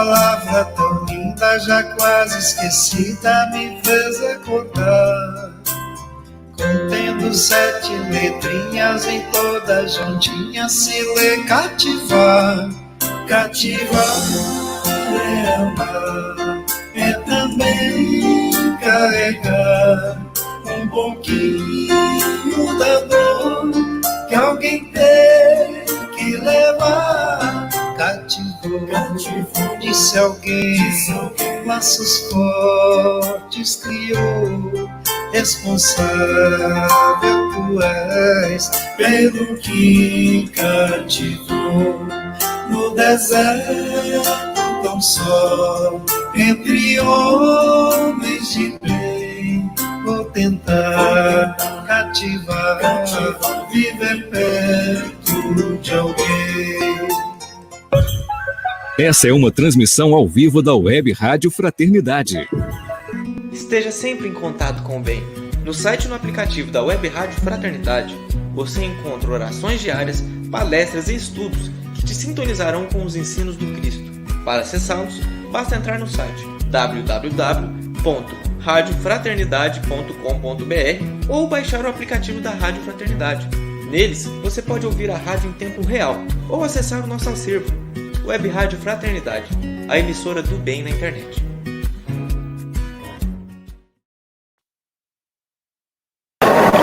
palavra tão linda, já quase esquecida, me fez acordar. Contendo 7 letrinhas, em toda juntinha se lê cativar. Cativar é amar, é também carregar um pouquinho da dor que alguém tem que levar. Cativou, disse alguém, laços fortes criou. Responsável tu és pelo que cativou. No deserto tão só, entre homens de bem, vou tentar cativar, viver perto de alguém. Essa é uma transmissão ao vivo da Web Rádio Fraternidade. Esteja sempre em contato com o bem. No site e no aplicativo da Web Rádio Fraternidade, você encontra orações diárias, palestras e estudos que te sintonizarão com os ensinos do Cristo. Para acessá-los, basta entrar no site www.radiofraternidade.com.br ou baixar o aplicativo da Rádio Fraternidade. Neles, você pode ouvir a rádio em tempo real ou acessar o nosso acervo. Web Rádio Fraternidade, a emissora do bem na internet.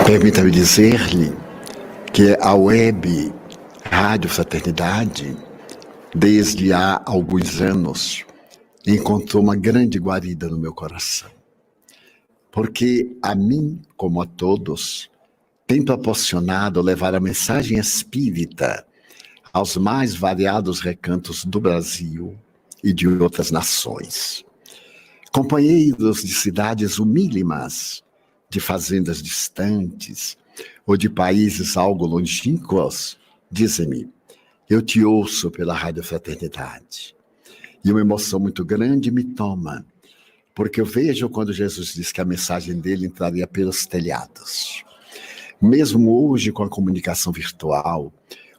Permita-me dizer-lhe que a Web Rádio Fraternidade, desde há alguns anos, encontrou uma grande guarida no meu coração. Porque a mim, como a todos, tem proporcionado levar a mensagem espírita aos mais variados recantos do Brasil e de outras nações. Companheiros de cidades humílimas, de fazendas distantes ou de países algo longínquos, dizem-me, eu te ouço pela Rádio Fraternidade. E uma emoção muito grande me toma, porque eu vejo quando Jesus disse que a mensagem dele entraria pelos telhados. Mesmo hoje com a comunicação virtual,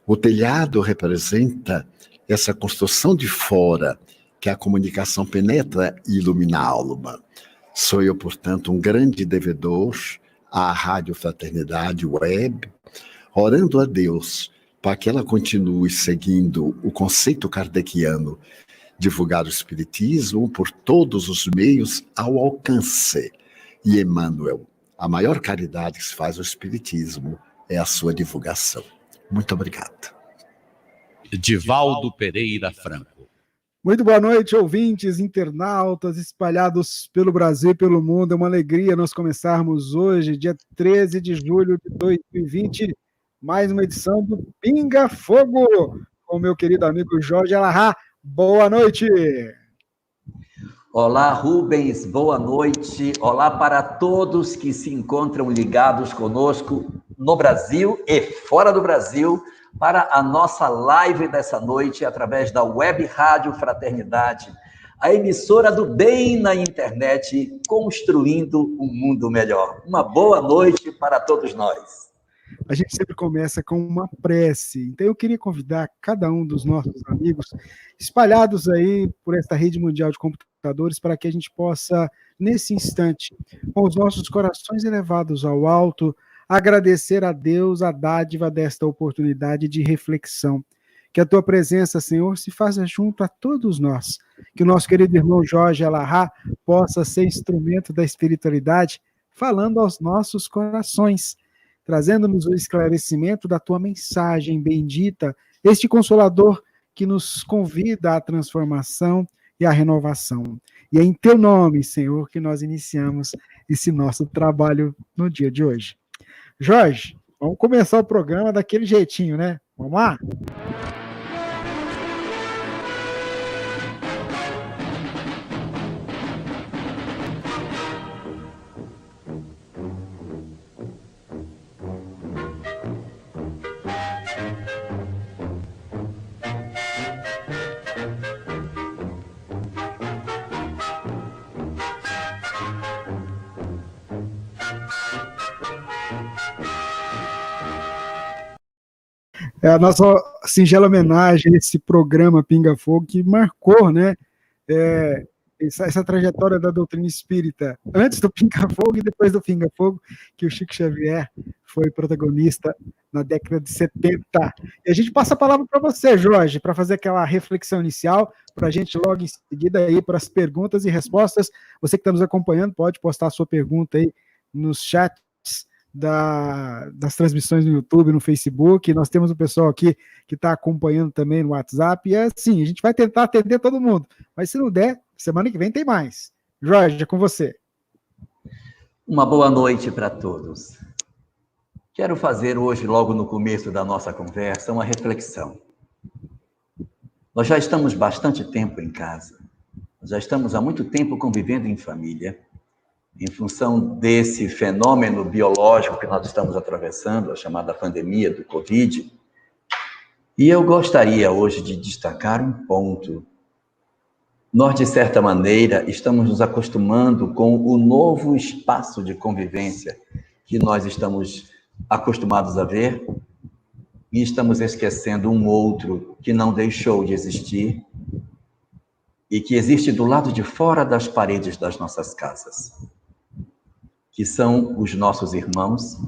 o telhado representa essa construção de fora que a comunicação penetra e ilumina a alma. Sou eu, portanto, um grande devedor à Rádio Fraternidade Web, orando a Deus para que ela continue seguindo o conceito kardeciano, divulgar o Espiritismo por todos os meios ao alcance. E Emmanuel, a maior caridade que se faz ao Espiritismo é a sua divulgação. Muito obrigado. Divaldo Pereira Franco. Muito boa noite, ouvintes, internautas espalhados pelo Brasil e pelo mundo. É uma alegria nós começarmos hoje, dia 13 de julho de 2020, mais uma edição do Pinga Fogo, com o meu querido amigo Jorge Alahá. Boa noite! Olá, Rubens, boa noite. Olá para todos que se encontram ligados conosco no Brasil e fora do Brasil, para a nossa live dessa noite, através da Web Rádio Fraternidade, a emissora do bem na internet, construindo um mundo melhor. Uma boa noite para todos nós. A gente sempre começa com uma prece, então eu queria convidar cada um dos nossos amigos espalhados aí por esta rede mundial de computadores para que a gente possa, nesse instante, com os nossos corações elevados ao alto, agradecer a Deus a dádiva desta oportunidade de reflexão. Que a tua presença, Senhor, se faça junto a todos nós. Que o nosso querido irmão Jorge Alahá possa ser instrumento da espiritualidade, falando aos nossos corações, trazendo-nos o esclarecimento da tua mensagem bendita, este Consolador que nos convida à transformação e à renovação. E é em teu nome, Senhor, que nós iniciamos esse nosso trabalho no dia de hoje. Jorge, vamos começar o programa daquele jeitinho, né? Vamos lá? É a nossa singela homenagem a esse programa Pinga Fogo que marcou, né, essa trajetória da doutrina espírita antes do Pinga Fogo e depois do Pinga Fogo, que o Chico Xavier foi protagonista na década de 70. E a gente passa a palavra para você, Jorge, para fazer aquela reflexão inicial, para a gente logo em seguida ir para as perguntas e respostas. Você que está nos acompanhando pode postar a sua pergunta aí nos chats das transmissões no YouTube, no Facebook. Nós temos o pessoal aqui que está acompanhando também no WhatsApp. E assim, a gente vai tentar atender todo mundo. Mas se não der, semana que vem tem mais. Jorge, é com você. Uma boa noite para todos. Quero fazer hoje, logo no começo da nossa conversa, uma reflexão. Nós já estamos bastante tempo em casa. Nós já estamos há muito tempo convivendo em família, em função desse fenômeno biológico que nós estamos atravessando, a chamada pandemia do Covid. E eu gostaria hoje de destacar um ponto. Nós, de certa maneira, estamos nos acostumando com o novo espaço de convivência que nós estamos acostumados a ver e estamos esquecendo um outro que não deixou de existir e que existe do lado de fora das paredes das nossas casas, que são os nossos irmãos,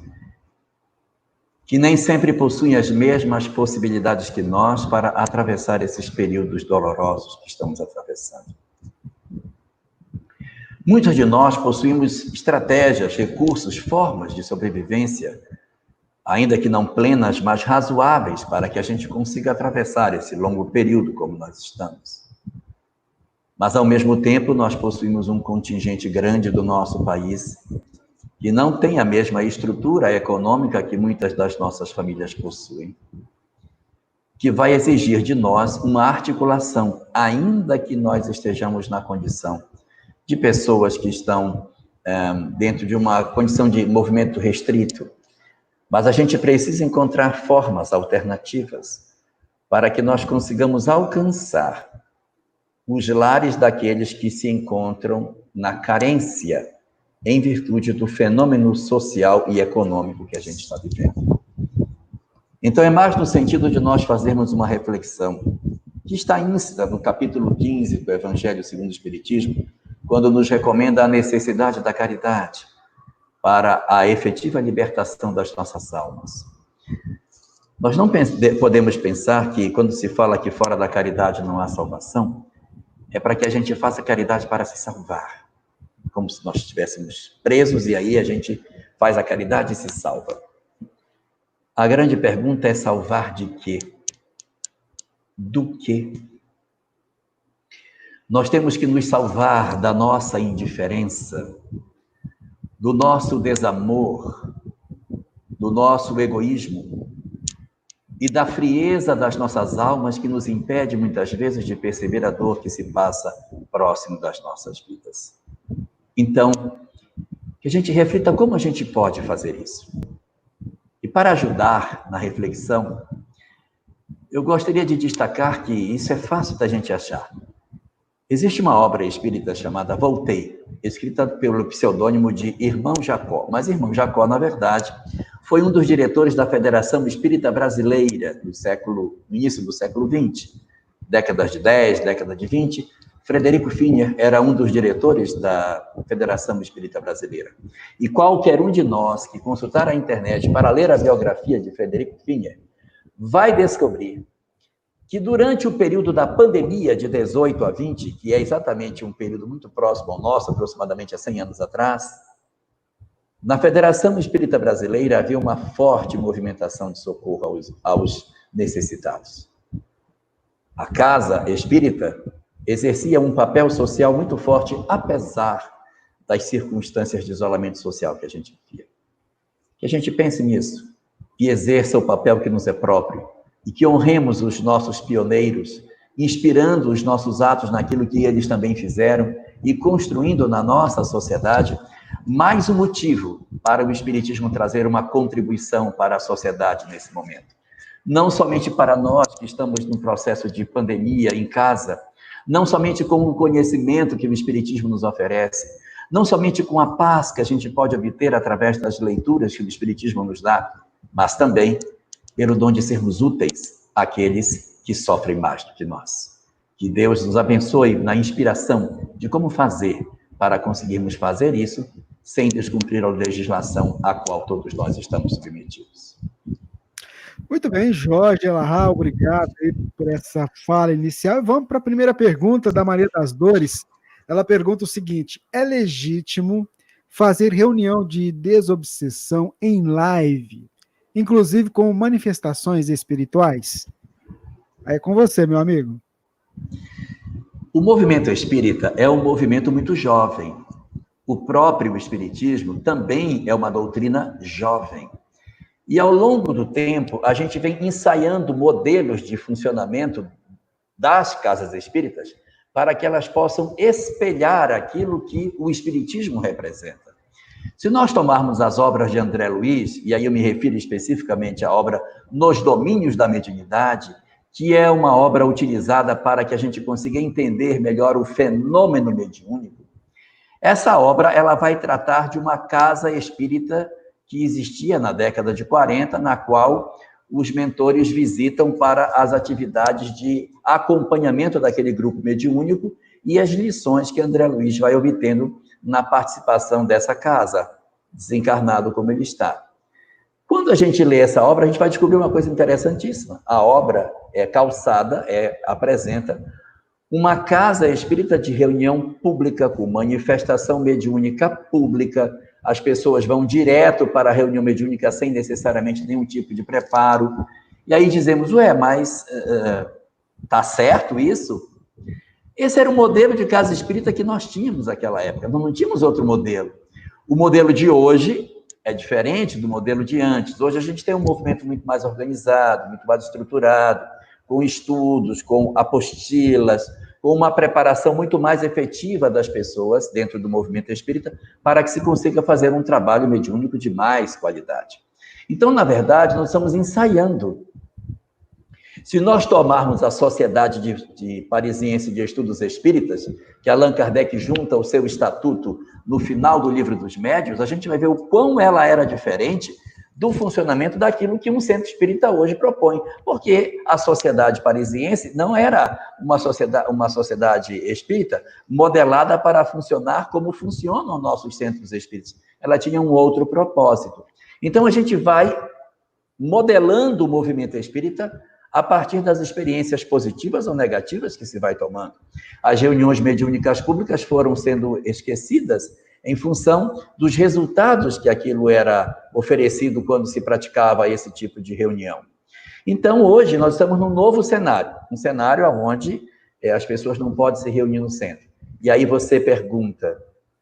que nem sempre possuem as mesmas possibilidades que nós para atravessar esses períodos dolorosos que estamos atravessando. Muitos de nós possuímos estratégias, recursos, formas de sobrevivência, ainda que não plenas, mas razoáveis, para que a gente consiga atravessar esse longo período como nós estamos. Mas, ao mesmo tempo, nós possuímos um contingente grande do nosso país que não tem a mesma estrutura econômica que muitas das nossas famílias possuem, que vai exigir de nós uma articulação, ainda que nós estejamos na condição de pessoas que estão dentro de uma condição de movimento restrito, mas a gente precisa encontrar formas alternativas para que nós consigamos alcançar os lares daqueles que se encontram na carência em virtude do fenômeno social e econômico que a gente está vivendo. Então, é mais no sentido de nós fazermos uma reflexão que está íncita no capítulo 15 do Evangelho segundo o Espiritismo, quando nos recomenda a necessidade da caridade para a efetiva libertação das nossas almas. Nós não podemos pensar que, quando se fala que fora da caridade não há salvação, é para que a gente faça caridade para se salvar, como se nós estivéssemos presos e aí a gente faz a caridade e se salva. A grande pergunta é salvar de quê? Do quê? Nós temos que nos salvar da nossa indiferença, do nosso desamor, do nosso egoísmo e da frieza das nossas almas que nos impede muitas vezes de perceber a dor que se passa próximo das nossas vidas. Então, que a gente reflita como a gente pode fazer isso. E para ajudar na reflexão, eu gostaria de destacar que isso é fácil da gente achar. Existe uma obra espírita chamada Voltei, escrita pelo pseudônimo de Irmão Jacó. Mas Irmão Jacó, na verdade, foi um dos diretores da Federação Espírita Brasileira no início do século XX, décadas de 10, década de 20. Frederico Finer era um dos diretores da Federação Espírita Brasileira. E qualquer um de nós que consultar a internet para ler a biografia de Frederico Finer vai descobrir que durante o período da pandemia de 18 a 20, que é exatamente um período muito próximo ao nosso, aproximadamente há 100 anos atrás, na Federação Espírita Brasileira havia uma forte movimentação de socorro aos necessitados. A Casa Espírita exercia um papel social muito forte, apesar das circunstâncias de isolamento social que a gente vivia. Que a gente pense nisso e exerça o papel que nos é próprio, e que honremos os nossos pioneiros, inspirando os nossos atos naquilo que eles também fizeram e construindo na nossa sociedade mais um motivo para o Espiritismo trazer uma contribuição para a sociedade nesse momento. Não somente para nós que estamos num processo de pandemia em casa, não somente com o conhecimento que o Espiritismo nos oferece, não somente com a paz que a gente pode obter através das leituras que o Espiritismo nos dá, mas também pelo dom de sermos úteis àqueles que sofrem mais do que nós. Que Deus nos abençoe na inspiração de como fazer para conseguirmos fazer isso sem descumprir a legislação a qual todos nós estamos submetidos. Muito bem, Jorge Elahá, obrigado aí por essa fala inicial. Vamos para a primeira pergunta da Maria das Dores. Ela pergunta o seguinte: é legítimo fazer reunião de desobsessão em live, inclusive com manifestações espirituais? Aí é com você, meu amigo. O movimento espírita é um movimento muito jovem. O próprio espiritismo também é uma doutrina jovem. E ao longo do tempo, a gente vem ensaiando modelos de funcionamento das casas espíritas para que elas possam espelhar aquilo que o espiritismo representa. Se nós tomarmos as obras de André Luiz, e aí eu me refiro especificamente à obra Nos Domínios da Mediunidade, que é uma obra utilizada para que a gente consiga entender melhor o fenômeno mediúnico, essa obra ela vai tratar de uma casa espírita que existia na década de 40, na qual os mentores visitam para as atividades de acompanhamento daquele grupo mediúnico e as lições que André Luiz vai obtendo na participação dessa casa, desencarnado como ele está. Quando a gente lê essa obra, a gente vai descobrir uma coisa interessantíssima. A obra é calçada, apresenta uma casa espírita de reunião pública, com manifestação mediúnica pública. As pessoas vão direto para a reunião mediúnica sem necessariamente nenhum tipo de preparo. E aí dizemos, mas tá certo isso? Esse era o modelo de casa espírita que nós tínhamos naquela época. Nós não tínhamos outro modelo. O modelo de hoje é diferente do modelo de antes. Hoje a gente tem um movimento muito mais organizado, muito mais estruturado, com estudos, com apostilas, com uma preparação muito mais efetiva das pessoas dentro do movimento espírita, para que se consiga fazer um trabalho mediúnico de mais qualidade. Então, na verdade, nós estamos ensaiando. Se nós tomarmos a Sociedade de Parisiense de Estudos Espíritas, que Allan Kardec junta ao seu estatuto no final do Livro dos Médiuns, a gente vai ver o quão ela era diferente do funcionamento daquilo que um centro espírita hoje propõe. Porque a Sociedade Parisiense não era uma sociedade espírita modelada para funcionar como funcionam nossos centros espíritas. Ela tinha um outro propósito. Então, a gente vai modelando o movimento espírita a partir das experiências positivas ou negativas que se vai tomando. As reuniões mediúnicas públicas foram sendo esquecidas em função dos resultados que aquilo era oferecido quando se praticava esse tipo de reunião. Então, hoje, nós estamos num novo cenário, um cenário onde as pessoas não podem se reunir no centro. E aí você pergunta,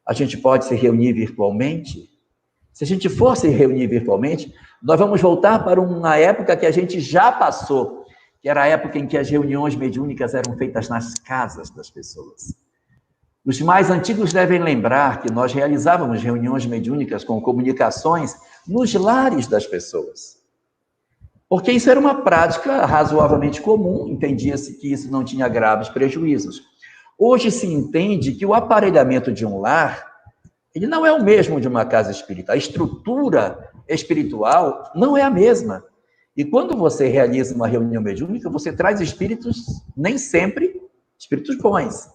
a gente pode se reunir virtualmente? Se a gente for se reunir virtualmente, nós vamos voltar para uma época que a gente já passou, que era a época em que as reuniões mediúnicas eram feitas nas casas das pessoas. Os mais antigos devem lembrar que nós realizávamos reuniões mediúnicas com comunicações nos lares das pessoas. Porque isso era uma prática razoavelmente comum, entendia-se que isso não tinha graves prejuízos. Hoje se entende que o aparelhamento de um lar, ele não é o mesmo de uma casa espírita. A estrutura espiritual não é a mesma. E quando você realiza uma reunião mediúnica, você traz espíritos, nem sempre espíritos bons.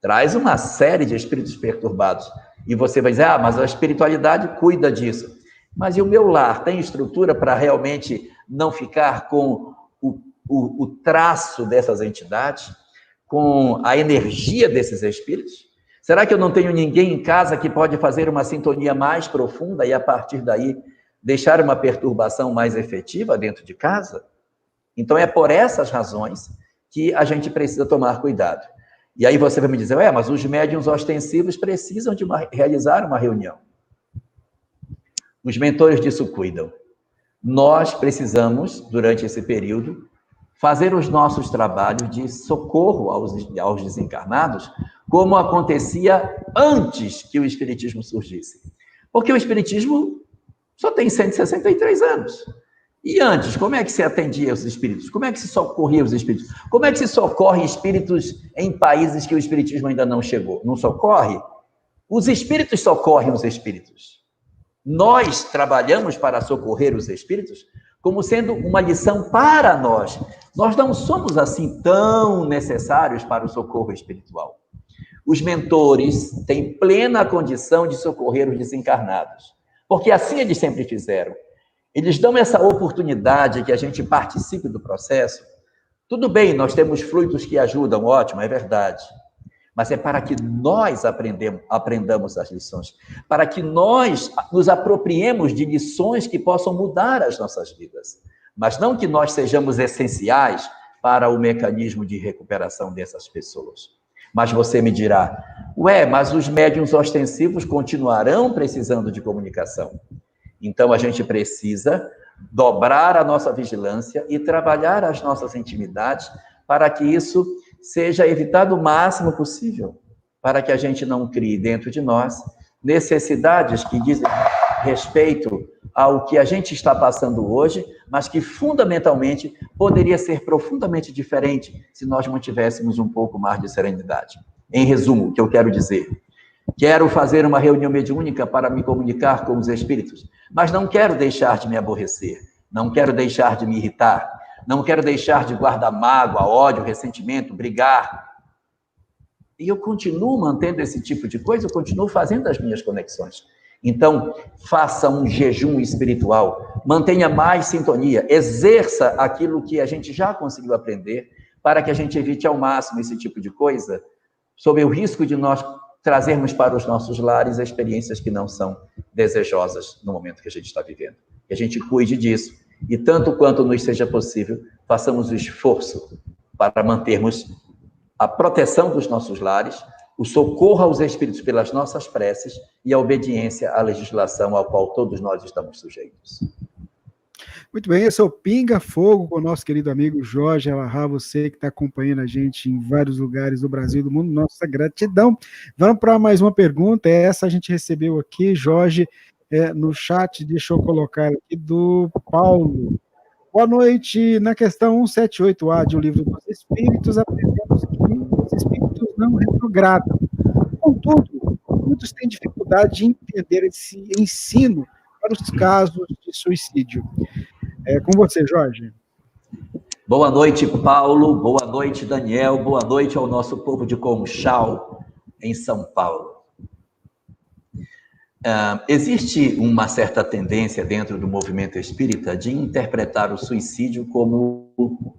Traz uma série de espíritos perturbados. E você vai dizer, mas a espiritualidade cuida disso. Mas e o meu lar tem estrutura para realmente não ficar com o traço dessas entidades? Com a energia desses espíritos? Será que eu não tenho ninguém em casa que pode fazer uma sintonia mais profunda e, a partir daí, deixar uma perturbação mais efetiva dentro de casa? Então, é por essas razões que a gente precisa tomar cuidado. E aí você vai me dizer, mas os médiuns ostensivos precisam de realizar uma reunião. Os mentores disso cuidam. Nós precisamos, durante esse período, fazer os nossos trabalhos de socorro aos desencarnados, como acontecia antes que o Espiritismo surgisse. Porque o Espiritismo só tem 163 anos. E antes, como é que se atendia os espíritos? Como é que se socorria os espíritos? Como é que se socorre espíritos em países que o Espiritismo ainda não chegou? Não socorre? Os espíritos socorrem os espíritos. Nós trabalhamos para socorrer os espíritos como sendo uma lição para nós, Nós não somos assim tão necessários para o socorro espiritual. Os mentores têm plena condição de socorrer os desencarnados, porque assim eles sempre fizeram. Eles dão essa oportunidade que a gente participe do processo. Tudo bem, nós temos fluidos que ajudam, ótimo, é verdade. Mas é para que nós aprendamos as lições, para que nós nos apropriemos de lições que possam mudar as nossas vidas. Mas não que nós sejamos essenciais para o mecanismo de recuperação dessas pessoas. Mas você me dirá, mas os médiuns ostensivos continuarão precisando de comunicação. Então a gente precisa dobrar a nossa vigilância e trabalhar as nossas intimidades para que isso seja evitado o máximo possível, para que a gente não crie dentro de nós necessidades que dizem respeito ao que a gente está passando hoje, mas que fundamentalmente poderia ser profundamente diferente se nós mantivéssemos um pouco mais de serenidade. Em resumo, o que eu quero dizer: quero fazer uma reunião mediúnica para me comunicar com os espíritos, mas não quero deixar de me aborrecer, não quero deixar de me irritar, não quero deixar de guardar mágoa, ódio, ressentimento, brigar. E eu continuo mantendo esse tipo de coisa, eu continuo fazendo as minhas conexões. Então, faça um jejum espiritual, mantenha mais sintonia, exerça aquilo que a gente já conseguiu aprender, para que a gente evite ao máximo esse tipo de coisa, sob o risco de nós trazermos para os nossos lares experiências que não são desejosas no momento que a gente está vivendo. Que a gente cuide disso, e tanto quanto nos seja possível, façamos o esforço para mantermos a proteção dos nossos lares, o socorro aos espíritos pelas nossas preces e a obediência à legislação ao qual todos nós estamos sujeitos. Muito bem, esse é o Pinga Fogo com o nosso querido amigo Jorge Alahá, você que está acompanhando a gente em vários lugares do Brasil e do mundo, nossa gratidão. Vamos para mais uma pergunta, essa a gente recebeu aqui, Jorge, no chat, deixa eu colocar aqui, do Paulo. Boa noite, na questão 178A de O Livro dos Espíritos, aprendemos que os espíritos não retrogradam. Contudo, muitos têm dificuldade de entender esse ensino para os casos de suicídio. É com você, Jorge. Boa noite, Paulo. Boa noite, Daniel. Boa noite ao nosso povo de Conchal, em São Paulo. Existe uma certa tendência dentro do movimento espírita de interpretar o suicídio como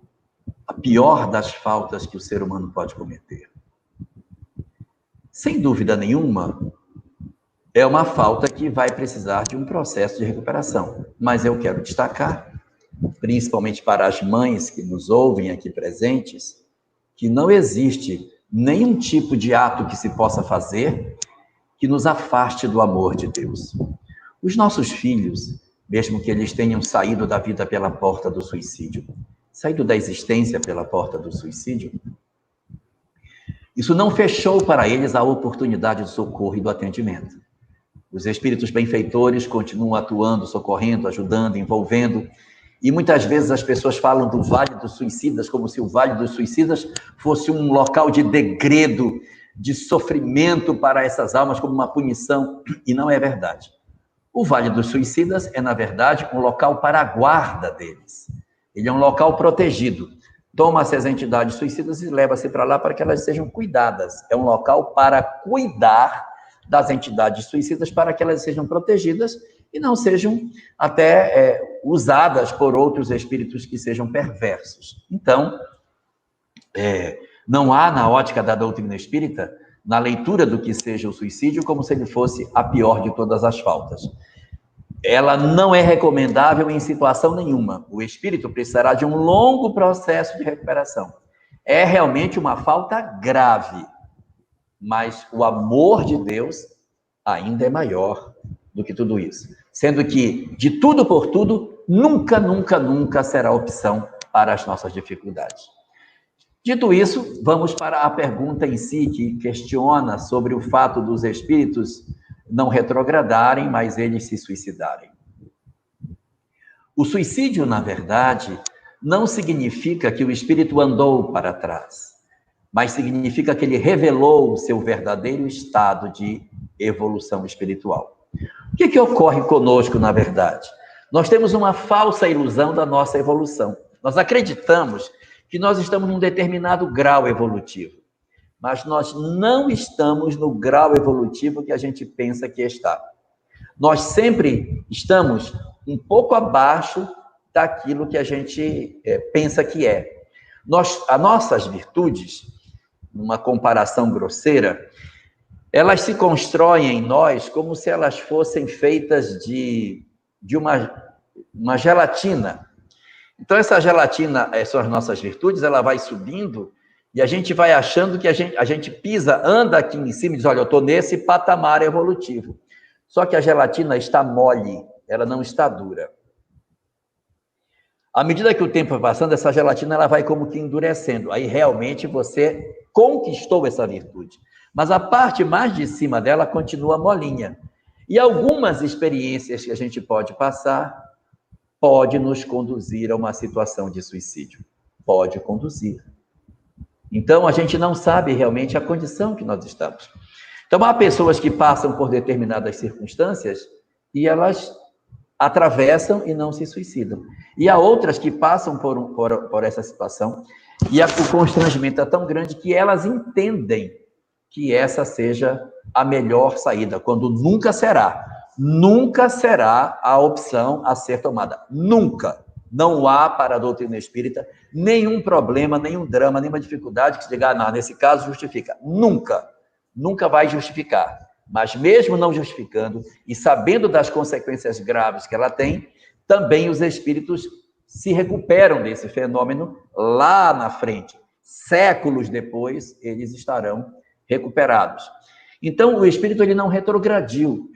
a pior das faltas que o ser humano pode cometer. Sem dúvida nenhuma, é uma falta que vai precisar de um processo de recuperação. Mas eu quero destacar, principalmente para as mães que nos ouvem aqui presentes, que não existe nenhum tipo de ato que se possa fazer que nos afaste do amor de Deus. Os nossos filhos, mesmo que eles tenham saído da vida pela porta do suicídio, saído da existência pela porta do suicídio, isso não fechou para eles a oportunidade de socorro e do atendimento. Os espíritos benfeitores continuam atuando, socorrendo, ajudando, envolvendo, e muitas vezes as pessoas falam do Vale dos Suicidas como se o Vale dos Suicidas fosse um local de degredo, de sofrimento para essas almas, como uma punição, e não é verdade. O Vale dos Suicidas é, na verdade, um local para a guarda deles. Ele é um local protegido. Toma-se as entidades suicidas e leva-se para lá para que elas sejam cuidadas. É um local para cuidar das entidades suicidas, para que elas sejam protegidas e não sejam até usadas por outros espíritos que sejam perversos. Então, não há na ótica da doutrina espírita, na leitura do que seja o suicídio, como se ele fosse a pior de todas as faltas. Ela não é recomendável em situação nenhuma. O espírito precisará de um longo processo de recuperação. É realmente uma falta grave, mas o amor de Deus ainda é maior do que tudo isso. Sendo que, de tudo por tudo, nunca, nunca, nunca será opção para as nossas dificuldades. Dito isso, vamos para a pergunta em si, que questiona sobre o fato dos espíritos não retrogradarem, mas eles se suicidarem. O suicídio, na verdade, não significa que o espírito andou para trás, mas significa que ele revelou o seu verdadeiro estado de evolução espiritual. O que ocorre conosco, na verdade? Nós temos uma falsa ilusão da nossa evolução. Nós acreditamos que nós estamos num determinado grau evolutivo, mas nós não estamos no grau evolutivo que a gente pensa que está. Nós sempre estamos um pouco abaixo daquilo que a gente pensa que é. As nossas virtudes, numa comparação grosseira, elas se constroem em nós como se elas fossem feitas de uma gelatina. Então, essa gelatina são as nossas virtudes, ela vai subindo e a gente vai achando que a gente pisa, anda aqui em cima e diz, olha, eu estou nesse patamar evolutivo. Só que a gelatina está mole, ela não está dura. À medida que o tempo vai passando, essa gelatina ela vai como que endurecendo. Aí, realmente, você conquistou essa virtude. Mas a parte mais de cima dela continua molinha. E algumas experiências que a gente pode passar pode nos conduzir a uma situação de suicídio. Pode conduzir. Então, a gente não sabe realmente a condição que nós estamos. Então, há pessoas que passam por determinadas circunstâncias e elas atravessam e não se suicidam. E há outras que passam por essa situação e o constrangimento é tão grande que elas entendem que essa seja a melhor saída, quando nunca será a opção a ser tomada. Nunca. Não há para a doutrina espírita nenhum problema, nenhum drama, nenhuma dificuldade que se diga, não, nesse caso justifica. Nunca. Nunca vai justificar. Mas mesmo não justificando e sabendo das consequências graves que ela tem, também os espíritos se recuperam desse fenômeno lá na frente. Séculos depois, eles estarão recuperados. Então, o espírito ele não retrogrediu.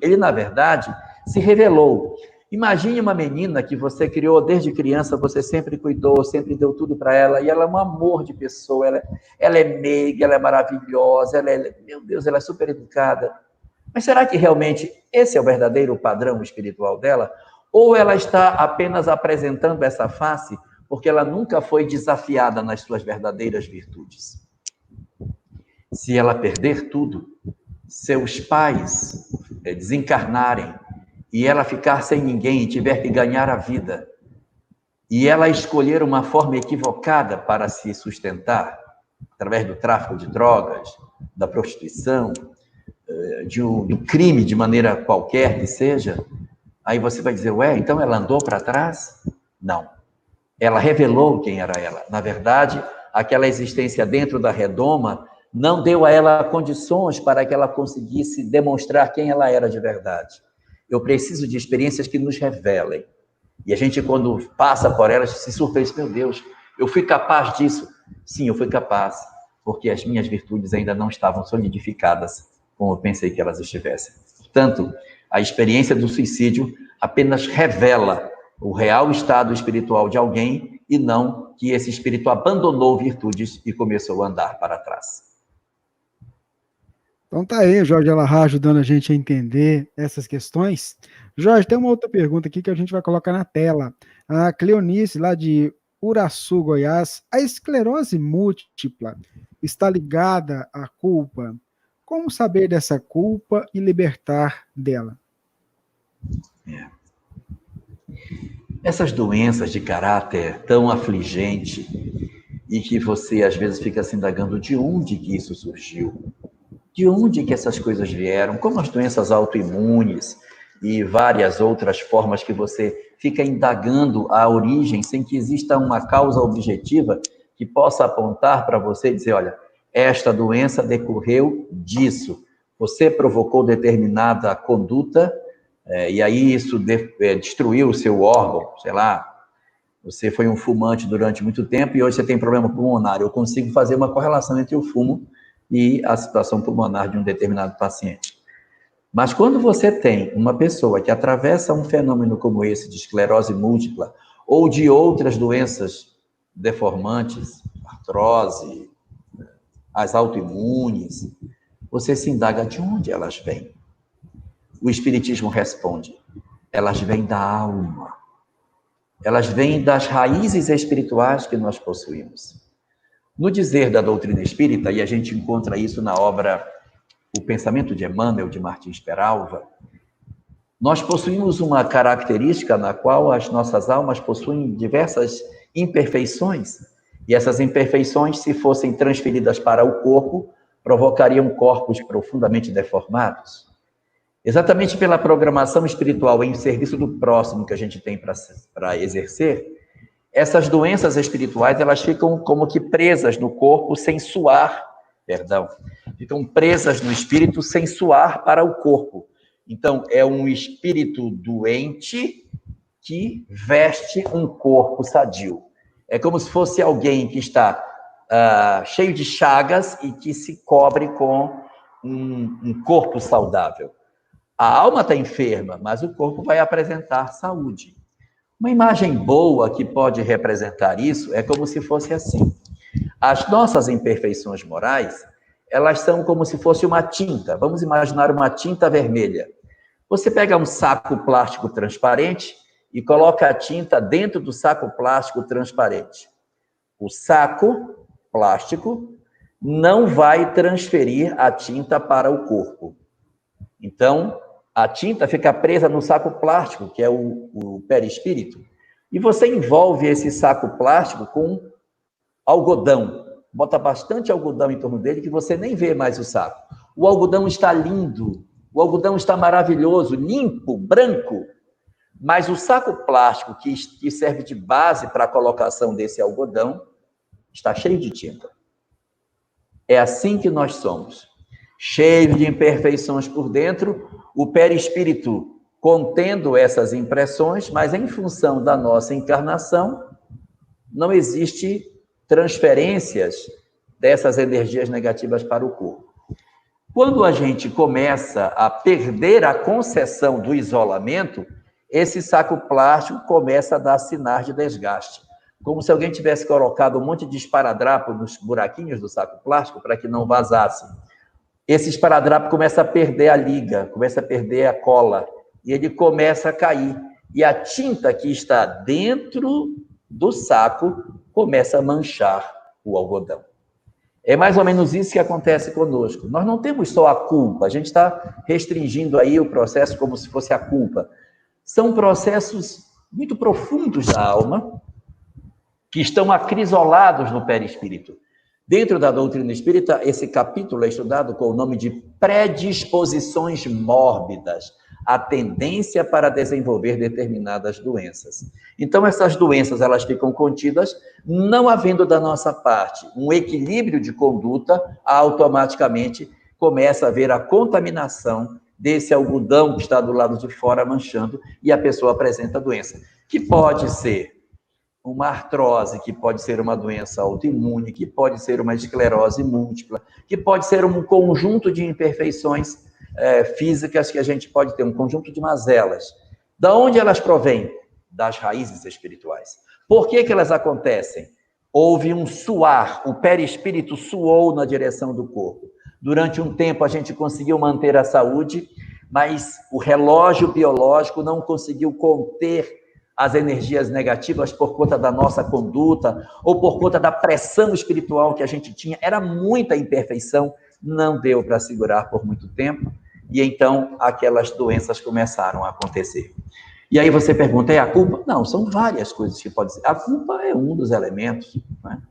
Ele, na verdade, se revelou. Imagine uma menina que você criou desde criança, você sempre cuidou, sempre deu tudo para ela, e ela é um amor de pessoa, ela é meiga, ela é maravilhosa, meu Deus, ela é super educada. Mas será que realmente esse é o verdadeiro padrão espiritual dela? Ou ela está apenas apresentando essa face porque ela nunca foi desafiada nas suas verdadeiras virtudes? Se ela perder tudo, seus pais desencarnarem, e ela ficar sem ninguém e tiver que ganhar a vida, e ela escolher uma forma equivocada para se sustentar, através do tráfico de drogas, da prostituição, de um crime de maneira qualquer que seja, aí você vai dizer, ué, então ela andou para trás? Não. Ela revelou quem era ela. Na verdade, aquela existência dentro da redoma não deu a ela condições para que ela conseguisse demonstrar quem ela era de verdade. Eu preciso de experiências que nos revelem. E a gente, quando passa por elas, se surpreende. Meu Deus, eu fui capaz disso? Sim, eu fui capaz, porque as minhas virtudes ainda não estavam solidificadas como eu pensei que elas estivessem. Portanto, a experiência do suicídio apenas revela o real estado espiritual de alguém e não que esse espírito abandonou virtudes e começou a andar para trás. Então tá aí, Jorge Alahá ajudando a gente a entender essas questões. Jorge, tem uma outra pergunta aqui que a gente vai colocar na tela. A Cleonice, lá de Uraçu, Goiás. A esclerose múltipla está ligada à culpa? Como saber dessa culpa e libertar dela? Essas doenças de caráter tão afligente e que você às vezes fica se indagando de onde que isso surgiu. De onde que essas coisas vieram? Como as doenças autoimunes e várias outras formas que você fica indagando a origem sem que exista uma causa objetiva que possa apontar para você e dizer, olha, esta doença decorreu disso. Você provocou determinada conduta e aí isso destruiu o seu órgão, sei lá, você foi um fumante durante muito tempo e hoje você tem problema pulmonar. Eu consigo fazer uma correlação entre o fumo e a situação pulmonar de um determinado paciente. Mas quando você tem uma pessoa que atravessa um fenômeno como esse, de esclerose múltipla, ou de outras doenças deformantes, artrose, as autoimunes, você se indaga de onde elas vêm. O Espiritismo responde, elas vêm da alma. Elas vêm das raízes espirituais que nós possuímos. No dizer da doutrina espírita, e a gente encontra isso na obra O Pensamento de Emmanuel, de Martins Peralva, Nós possuímos uma característica na qual as nossas almas possuem diversas imperfeições, e essas imperfeições, se fossem transferidas para o corpo, provocariam corpos profundamente deformados. Exatamente pela programação espiritual em serviço do próximo que a gente tem para exercer, essas doenças espirituais, elas ficam como que presas no corpo sem suar, ficam presas no espírito sem suar para o corpo. Então, é um espírito doente que veste um corpo sadio. É como se fosse alguém que está cheio de chagas e que se cobre com um corpo saudável. A alma está enferma, mas o corpo vai apresentar saúde. Uma imagem boa que pode representar isso é como se fosse assim. As nossas imperfeições morais, elas são como se fosse uma tinta. Vamos imaginar uma tinta vermelha. Você pega um saco plástico transparente e coloca a tinta dentro do saco plástico transparente. O saco plástico não vai transferir a tinta para o corpo. Então, a tinta fica presa no saco plástico, que é o perispírito, e você envolve esse saco plástico com algodão. Bota bastante algodão em torno dele que você nem vê mais o saco. O algodão está lindo, o algodão está maravilhoso, limpo, branco, mas o saco plástico que serve de base para a colocação desse algodão está cheio de tinta. É assim que nós somos, cheio de imperfeições por dentro, o perispírito contendo essas impressões, mas em função da nossa encarnação, não existe transferências dessas energias negativas para o corpo. Quando a gente começa a perder a concessão do isolamento, esse saco plástico começa a dar sinais de desgaste. Como se alguém tivesse colocado um monte de esparadrapo nos buraquinhos do saco plástico para que não vazasse. Esse esparadrapo começa a perder a liga, começa a perder a cola, e ele começa a cair. E a tinta que está dentro do saco começa a manchar o algodão. É mais ou menos isso que acontece conosco. Nós não temos só a culpa, a gente está restringindo aí o processo como se fosse a culpa. São processos muito profundos da alma que estão acrisolados no perispírito. Dentro da doutrina espírita, esse capítulo é estudado com o nome de predisposições mórbidas, a tendência para desenvolver determinadas doenças. Então, essas doenças, elas ficam contidas, não havendo da nossa parte um equilíbrio de conduta, automaticamente começa a haver a contaminação desse algodão que está do lado de fora manchando e a pessoa apresenta a doença, que pode ser uma artrose, que pode ser uma doença autoimune, que pode ser uma esclerose múltipla, que pode ser um conjunto de imperfeições físicas que a gente pode ter, um conjunto de mazelas. Da onde elas provêm? Das raízes espirituais. Por que elas acontecem? Houve um suar, o perispírito suou na direção do corpo. Durante um tempo a gente conseguiu manter a saúde, mas o relógio biológico não conseguiu conter as energias negativas por conta da nossa conduta ou por conta da pressão espiritual que a gente tinha. Era muita imperfeição, não deu para segurar por muito tempo, e então aquelas doenças começaram a acontecer. E aí você pergunta, é a culpa? Não, são várias coisas que podem ser. A culpa é um dos elementos, né?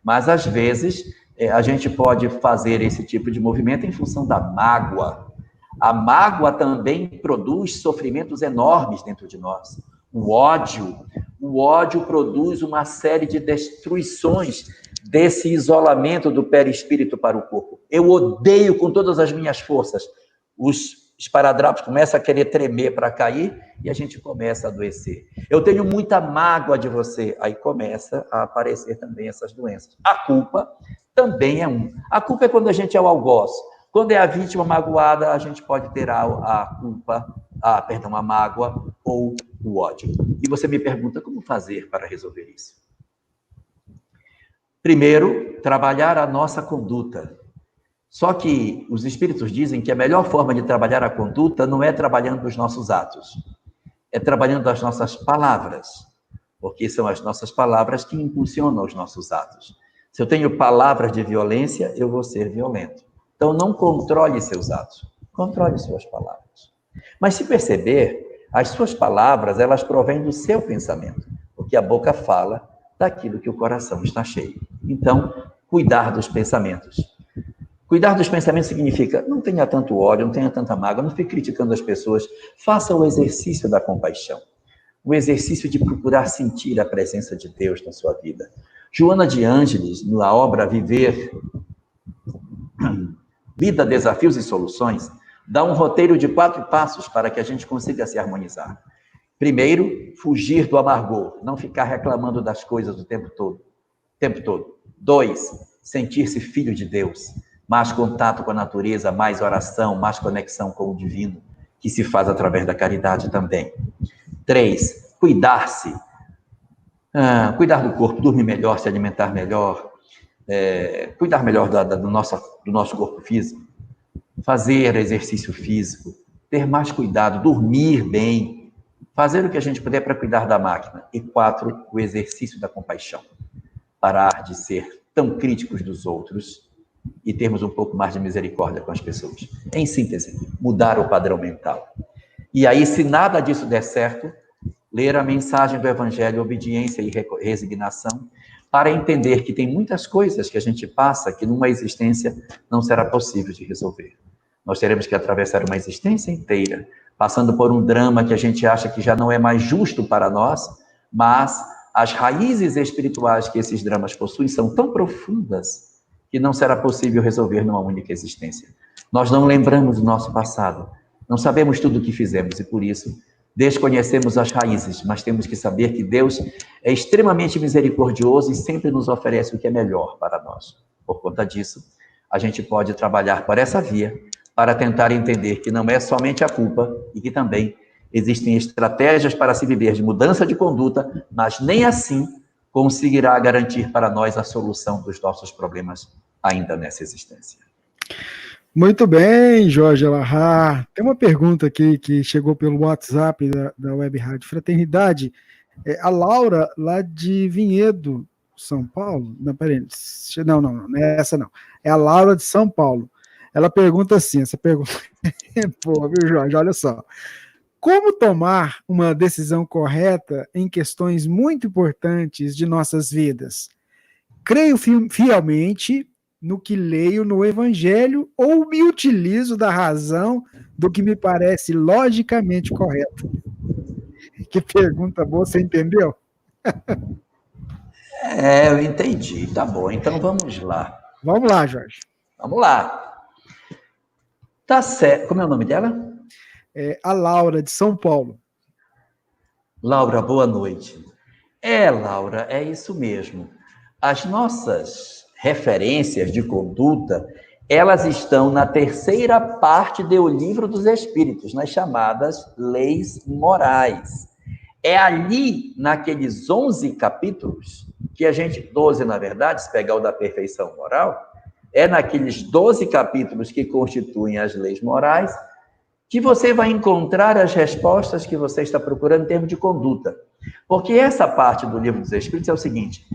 Mas às vezes a gente pode fazer esse tipo de movimento em função da mágoa. A mágoa também produz sofrimentos enormes dentro de nós. O ódio produz uma série de destruições desse isolamento do perispírito para o corpo. Eu odeio com todas as minhas forças. Os esparadrapos começam a querer tremer para cair e a gente começa a adoecer. Eu tenho muita mágoa de você. Aí começa a aparecer também essas doenças. A culpa também é um. A culpa é quando a gente é o algoz. Quando é a vítima magoada, a gente pode ter a culpa, a mágoa ou o ódio. E você me pergunta como fazer para resolver isso? Primeiro, trabalhar a nossa conduta. Só que os espíritos dizem que a melhor forma de trabalhar a conduta não é trabalhando os nossos atos, é trabalhando as nossas palavras, porque são as nossas palavras que impulsionam os nossos atos. Se eu tenho palavras de violência, eu vou ser violento. Então, não controle seus atos, controle suas palavras. Mas se perceber, as suas palavras, elas provêm do seu pensamento, porque a boca fala daquilo que o coração está cheio. Então, cuidar dos pensamentos. Cuidar dos pensamentos significa, não tenha tanto ódio, não tenha tanta mágoa, não fique criticando as pessoas, faça o exercício da compaixão, o exercício de procurar sentir a presença de Deus na sua vida. Joana de Ângeles, na obra Viver, Vida, Desafios e Soluções, dá um roteiro de 4 passos para que a gente consiga se harmonizar. Primeiro, fugir do amargor, não ficar reclamando das coisas o tempo todo. 2, sentir-se filho de Deus, mais contato com a natureza, mais oração, mais conexão com o divino, que se faz através da caridade também. 3, cuidar-se. Cuidar do corpo, dormir melhor, se alimentar melhor, cuidar melhor do nosso corpo físico, fazer exercício físico, ter mais cuidado, dormir bem, fazer o que a gente puder para cuidar da máquina. E 4, o exercício da compaixão. Parar de ser tão críticos dos outros e termos um pouco mais de misericórdia com as pessoas. Em síntese, mudar o padrão mental. E aí, se nada disso der certo, ler a mensagem do Evangelho, obediência e resignação, para entender que tem muitas coisas que a gente passa que numa existência não será possível de resolver. Nós teremos que atravessar uma existência inteira, passando por um drama que a gente acha que já não é mais justo para nós, mas as raízes espirituais que esses dramas possuem são tão profundas que não será possível resolver numa única existência. Nós não lembramos do nosso passado, não sabemos tudo o que fizemos e por isso desconhecemos as raízes, mas temos que saber que Deus é extremamente misericordioso e sempre nos oferece o que é melhor para nós. Por conta disso, a gente pode trabalhar por essa via para tentar entender que não é somente a culpa e que também existem estratégias para se viver de mudança de conduta, mas nem assim conseguirá garantir para nós a solução dos nossos problemas ainda nessa existência. Muito bem, Jorge Alahá. Tem uma pergunta aqui que chegou pelo WhatsApp da Web Rádio Fraternidade. A Laura, lá de Vinhedo, São Paulo. Não, peraí. Não é essa não. É a Laura de São Paulo. Ela pergunta assim, essa pergunta é boa, viu, Jorge? Olha só. Como tomar uma decisão correta em questões muito importantes de nossas vidas? Creio fielmente no que leio no Evangelho ou me utilizo da razão do que me parece logicamente correto? Que pergunta boa, você entendeu? Eu entendi, tá bom, então vamos lá. Vamos lá, Jorge. Vamos lá. Tá certo, como é o nome dela? A Laura, de São Paulo. Laura, boa noite. Laura, é isso mesmo. As nossas referências de conduta, elas estão na 3ª parte do Livro dos Espíritos, nas chamadas leis morais. É ali, naqueles 11 capítulos, que a gente, 12 na verdade, se pegar o da perfeição moral, é naqueles 12 capítulos que constituem as leis morais, que você vai encontrar as respostas que você está procurando em termos de conduta. Porque essa parte do Livro dos Espíritos é o seguinte: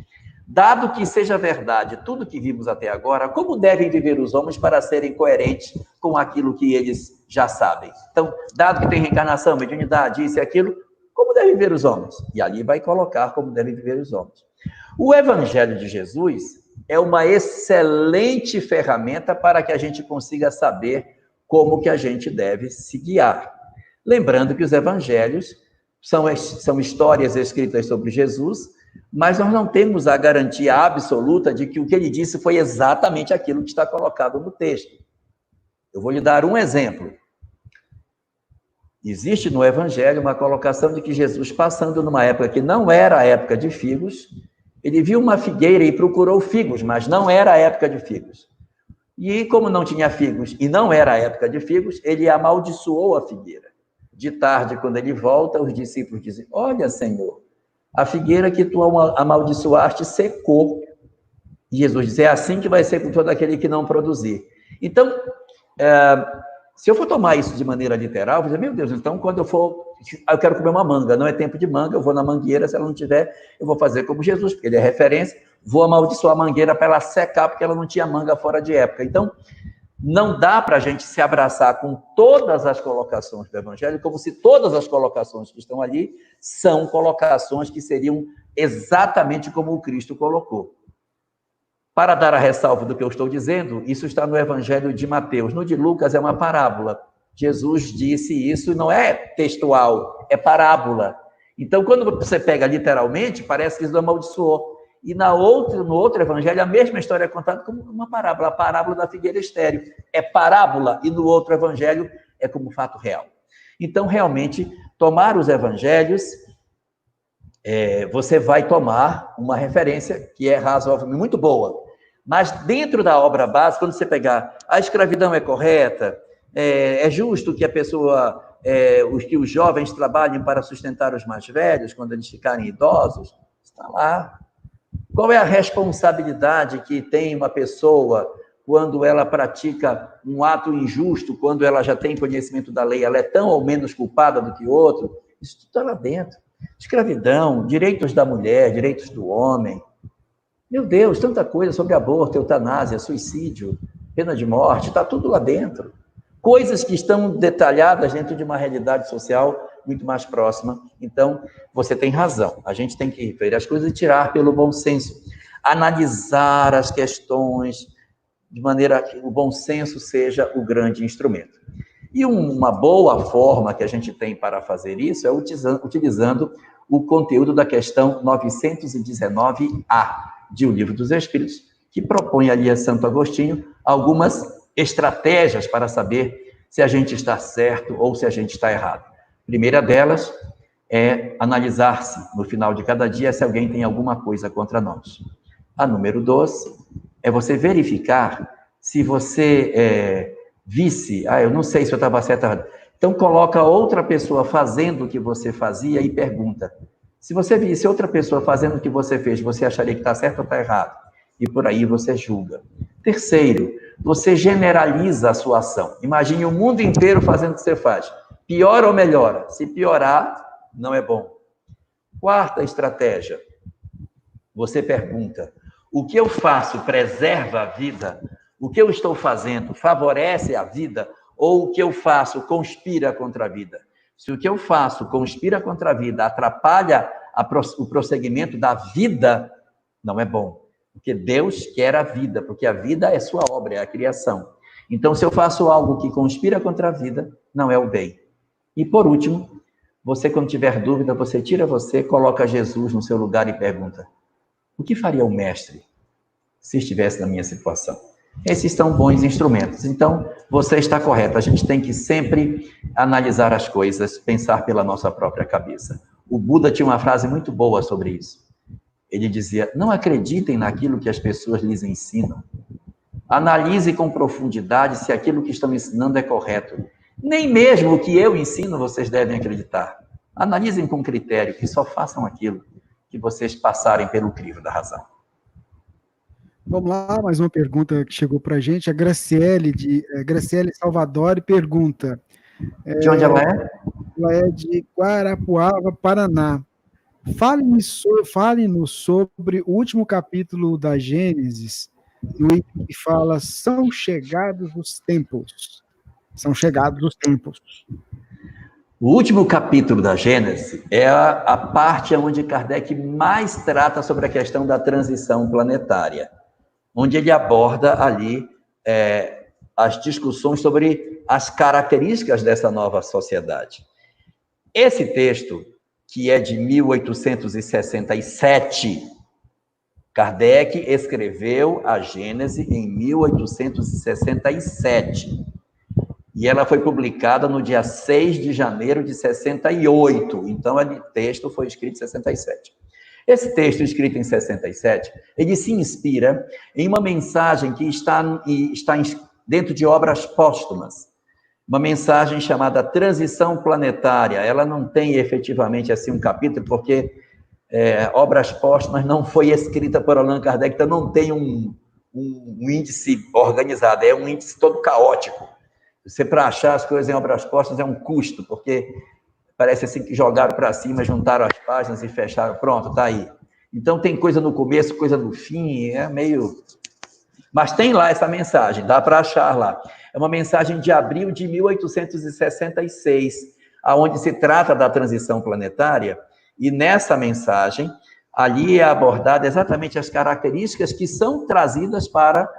dado que seja verdade tudo que vimos até agora, como devem viver os homens para serem coerentes com aquilo que eles já sabem? Então, dado que tem reencarnação, mediunidade, isso e aquilo, como devem viver os homens? E ali vai colocar como devem viver os homens. O Evangelho de Jesus é uma excelente ferramenta para que a gente consiga saber como que a gente deve se guiar. Lembrando que os evangelhos são histórias escritas sobre Jesus, mas nós não temos a garantia absoluta de que o que ele disse foi exatamente aquilo que está colocado no texto. Eu vou lhe dar um exemplo. Existe no evangelho uma colocação de que Jesus, passando numa época que não era a época de figos, ele viu uma figueira e procurou figos, mas não era a época de figos. E como não tinha figos e não era a época de figos, ele amaldiçoou a figueira. De tarde, quando ele volta, os discípulos dizem: olha, Senhor, a figueira que tu amaldiçoaste secou. E Jesus diz: é assim que vai ser com todo aquele que não produzir. Então, se eu for tomar isso de maneira literal, eu vou dizer: meu Deus, então quando eu quero comer uma manga, não é tempo de manga, eu vou na mangueira, se ela não tiver, eu vou fazer como Jesus, porque ele é referência, vou amaldiçoar a mangueira para ela secar, porque ela não tinha manga fora de época. Então, Não dá para a gente se abraçar com todas as colocações do Evangelho, como se todas as colocações que estão ali são colocações que seriam exatamente como o Cristo colocou. Para dar a ressalva do que eu estou dizendo, isso está no Evangelho de Mateus. No de Lucas é uma parábola. Jesus disse isso, não é textual, é parábola. Então, quando você pega literalmente, parece que Jesus amaldiçoou. E no outro evangelho, a mesma história é contada como uma parábola, a parábola da figueira estéril. É parábola, e no outro evangelho é como fato real. Então, realmente, tomar os evangelhos, você vai tomar uma referência que é razoavelmente muito boa. Mas dentro da obra básica, quando você pegar a escravidão é correta, é justo que a pessoa, que os jovens trabalhem para sustentar os mais velhos quando eles ficarem idosos, está lá. Qual é a responsabilidade que tem uma pessoa quando ela pratica um ato injusto, quando ela já tem conhecimento da lei, ela é tão ou menos culpada do que o outro? Isso tudo está lá dentro. Escravidão, direitos da mulher, direitos do homem. Meu Deus, tanta coisa sobre aborto, eutanásia, suicídio, pena de morte, está tudo lá dentro. Coisas que estão detalhadas dentro de uma realidade social muito mais próxima. Então, você tem razão. A gente tem que ver as coisas e tirar pelo bom senso. Analisar as questões de maneira que o bom senso seja o grande instrumento. E uma boa forma que a gente tem para fazer isso é utilizando o conteúdo da questão 919A de O Livro dos Espíritos, que propõe ali a Santo Agostinho algumas estratégias para saber se a gente está certo ou se a gente está errado. A primeira delas é analisar-se no final de cada dia se alguém tem alguma coisa contra nós. A número 2 é você verificar se você visse, eu não sei se eu estava certo ou errado. Então, coloca outra pessoa fazendo o que você fazia e pergunta. Se você visse outra pessoa fazendo o que você fez, você acharia que está certo ou está errado? E por aí você julga. Terceiro, você generaliza a sua ação. Imagine o mundo inteiro fazendo o que você faz. Piora ou melhora? Se piorar, não é bom. Quarta estratégia, você pergunta, o que eu faço preserva a vida? O que eu estou fazendo favorece a vida? Ou o que eu faço conspira contra a vida? Se o que eu faço conspira contra a vida, atrapalha o prosseguimento da vida, não é bom. Porque Deus quer a vida, porque a vida é sua obra, é a criação. Então, se eu faço algo que conspira contra a vida, não é o bem. E, por último, você, quando tiver dúvida, você coloca Jesus no seu lugar e pergunta, o que faria o mestre se estivesse na minha situação? Esses são bons instrumentos. Então, você está correto. A gente tem que sempre analisar as coisas, pensar pela nossa própria cabeça. O Buda tinha uma frase muito boa sobre isso. Ele dizia, não acreditem naquilo que as pessoas lhes ensinam. Analise com profundidade se aquilo que estão ensinando é correto. Nem mesmo o que eu ensino vocês devem acreditar. Analisem com critério, que só façam aquilo que vocês passarem pelo crivo da razão. Vamos lá, mais uma pergunta que chegou para a gente. A Graciele Salvador pergunta. De onde ela é? Ela é de Guarapuava, Paraná. Fale-nos sobre o último capítulo da Gênesis, no item que fala, são chegados os tempos. São chegados os tempos. O último capítulo da Gênesis é a parte onde Kardec mais trata sobre a questão da transição planetária, onde ele aborda ali as discussões sobre as características dessa nova sociedade. Esse texto, que é de 1867, Kardec escreveu a Gênese em 1867. E ela foi publicada no dia 6 de janeiro de 68. Então, o texto foi escrito em 67. Esse texto, escrito em 67, ele se inspira em uma mensagem que está dentro de obras póstumas. Uma mensagem chamada Transição Planetária. Ela não tem efetivamente assim um capítulo, porque Obras Póstumas não foi escrita por Allan Kardec, então não tem um índice organizado, é um índice todo caótico. Você, para achar as coisas em Obras Póstumas, é um custo, porque parece assim que jogaram para cima, juntaram as páginas e fecharam, pronto, está aí. Então tem coisa no começo, coisa no fim, é meio Mas tem lá essa mensagem, dá para achar lá. É uma mensagem de abril de 1866, aonde se trata da transição planetária, e nessa mensagem, ali é abordada exatamente as características que são trazidas para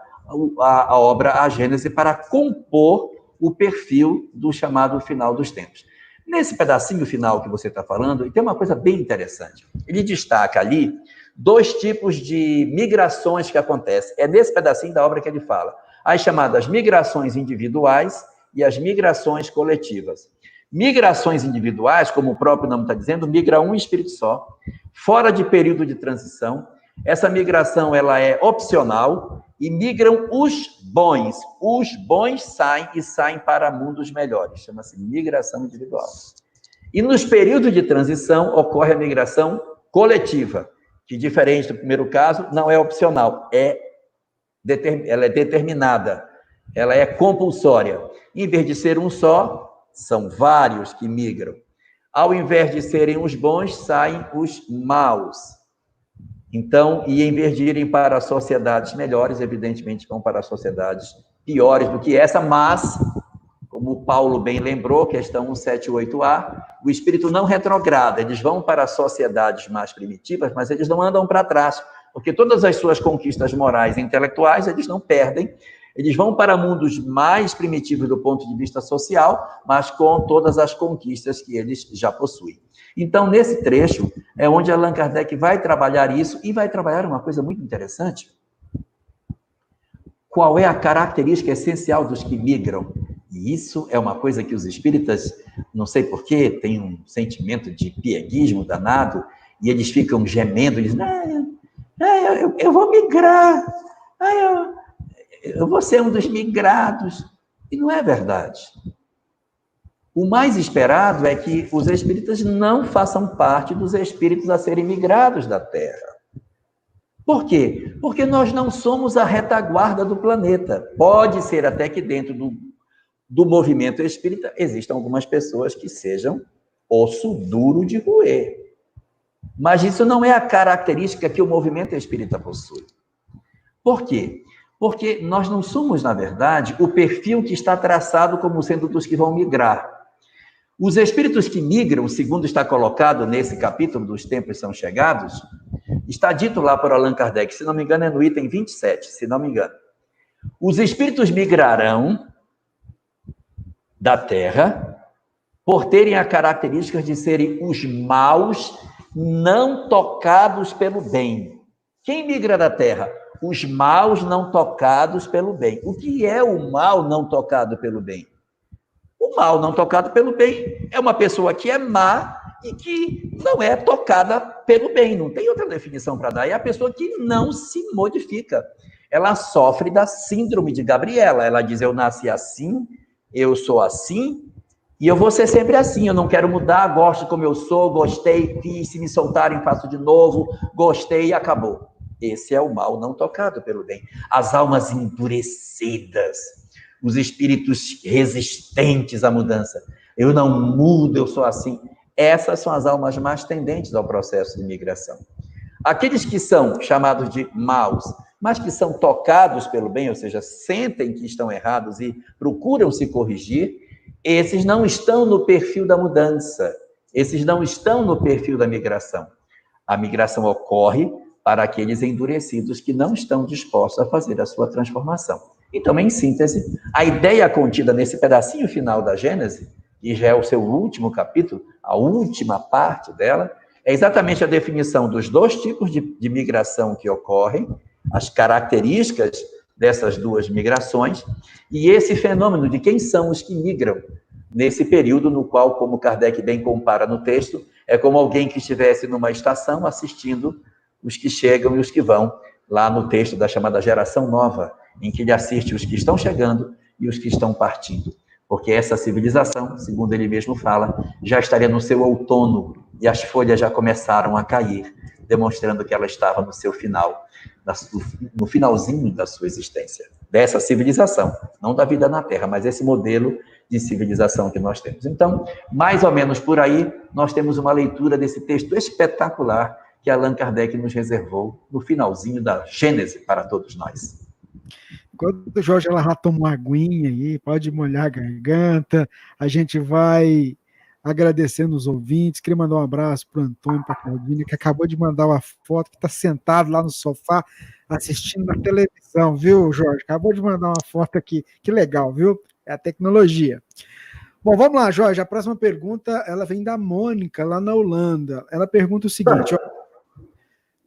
a obra A Gênese, para compor o perfil do chamado final dos tempos. Nesse pedacinho final que você está falando, tem uma coisa bem interessante. Ele destaca ali 2 tipos de migrações que acontecem. É nesse pedacinho da obra que ele fala. As chamadas migrações individuais e as migrações coletivas. Migrações individuais, como o próprio nome está dizendo, migra um espírito só, fora de período de transição. Essa migração ela é opcional e migram os bons. Os bons saem para mundos melhores. Chama-se migração individual. E nos períodos de transição ocorre a migração coletiva, que, diferente do primeiro caso, não é opcional, ela é determinada, ela é compulsória. Em vez de ser um só, são vários que migram. Ao invés de serem os bons, saem os maus. Então, e em vez de irem para sociedades melhores, evidentemente vão para sociedades piores do que essa, mas, como o Paulo bem lembrou, questão 178A, o espírito não retrograda, eles vão para sociedades mais primitivas, mas eles não andam para trás, porque todas as suas conquistas morais e intelectuais eles não perdem, eles vão para mundos mais primitivos do ponto de vista social, mas com todas as conquistas que eles já possuem. Então, nesse trecho, é onde Allan Kardec vai trabalhar isso, e vai trabalhar uma coisa muito interessante. Qual é a característica essencial dos que migram? E isso é uma coisa que os espíritas, não sei porquê, têm um sentimento de pieguismo danado, e eles ficam gemendo, eles dizem, eu vou migrar, eu vou ser um dos migrados. E não é verdade. O mais esperado é que os espíritas não façam parte dos espíritos a serem migrados da Terra. Por quê? Porque nós não somos a retaguarda do planeta. Pode ser até que dentro do movimento espírita existam algumas pessoas que sejam osso duro de roer. Mas isso não é a característica que o movimento espírita possui. Por quê? Porque nós não somos, na verdade, o perfil que está traçado como sendo dos que vão migrar. Os espíritos que migram, segundo está colocado nesse capítulo dos tempos são chegados, está dito lá por Allan Kardec, se não me engano é no item 27, se não me engano. Os espíritos migrarão da Terra por terem a característica de serem os maus não tocados pelo bem. Quem migra da Terra? Os maus não tocados pelo bem. O que é o mal não tocado pelo bem? O mal não tocado pelo bem é uma pessoa que é má e que não é tocada pelo bem. Não tem outra definição para dar. É a pessoa que não se modifica. Ela sofre da síndrome de Gabriela. Ela diz, eu nasci assim, eu sou assim, e eu vou ser sempre assim. Eu não quero mudar, gosto como eu sou, gostei, fiz, se me soltarem, faço de novo, gostei e acabou. Esse é o mal não tocado pelo bem. As almas endurecidas, os espíritos resistentes à mudança. Eu não mudo, eu sou assim. Essas são as almas mais tendentes ao processo de migração. Aqueles que são chamados de maus, mas que são tocados pelo bem, ou seja, sentem que estão errados e procuram se corrigir, esses não estão no perfil da mudança. Esses não estão no perfil da migração. A migração ocorre para aqueles endurecidos que não estão dispostos a fazer a sua transformação. Então, em síntese, a ideia contida nesse pedacinho final da Gênese, que já é o seu último capítulo, a última parte dela, é exatamente a definição dos 2 tipos de migração que ocorrem, as características dessas 2 migrações, e esse fenômeno de quem são os que migram nesse período no qual, como Kardec bem compara no texto, é como alguém que estivesse numa estação assistindo os que chegam e os que vão, lá no texto da chamada geração nova, em que ele assiste os que estão chegando e os que estão partindo. Porque essa civilização, segundo ele mesmo fala, já estaria no seu outono e as folhas já começaram a cair, demonstrando que ela estava no seu final, no finalzinho da sua existência. Dessa civilização, não da vida na Terra, mas esse modelo de civilização que nós temos. Então, mais ou menos por aí, nós temos uma leitura desse texto espetacular que Allan Kardec nos reservou no finalzinho da Gênese para todos nós. Enquanto o Jorge ela toma uma aguinha aí, pode molhar a garganta, a gente vai agradecendo os ouvintes. Queria mandar um abraço para o Antônio, para a Claudine, que acabou de mandar uma foto, que está sentado lá no sofá, assistindo na televisão, viu, Jorge? Acabou de mandar uma foto aqui. Que legal, viu? É a tecnologia. Bom, vamos lá, Jorge. A próxima pergunta, ela vem da Mônica, lá na Holanda. Ela pergunta o seguinte: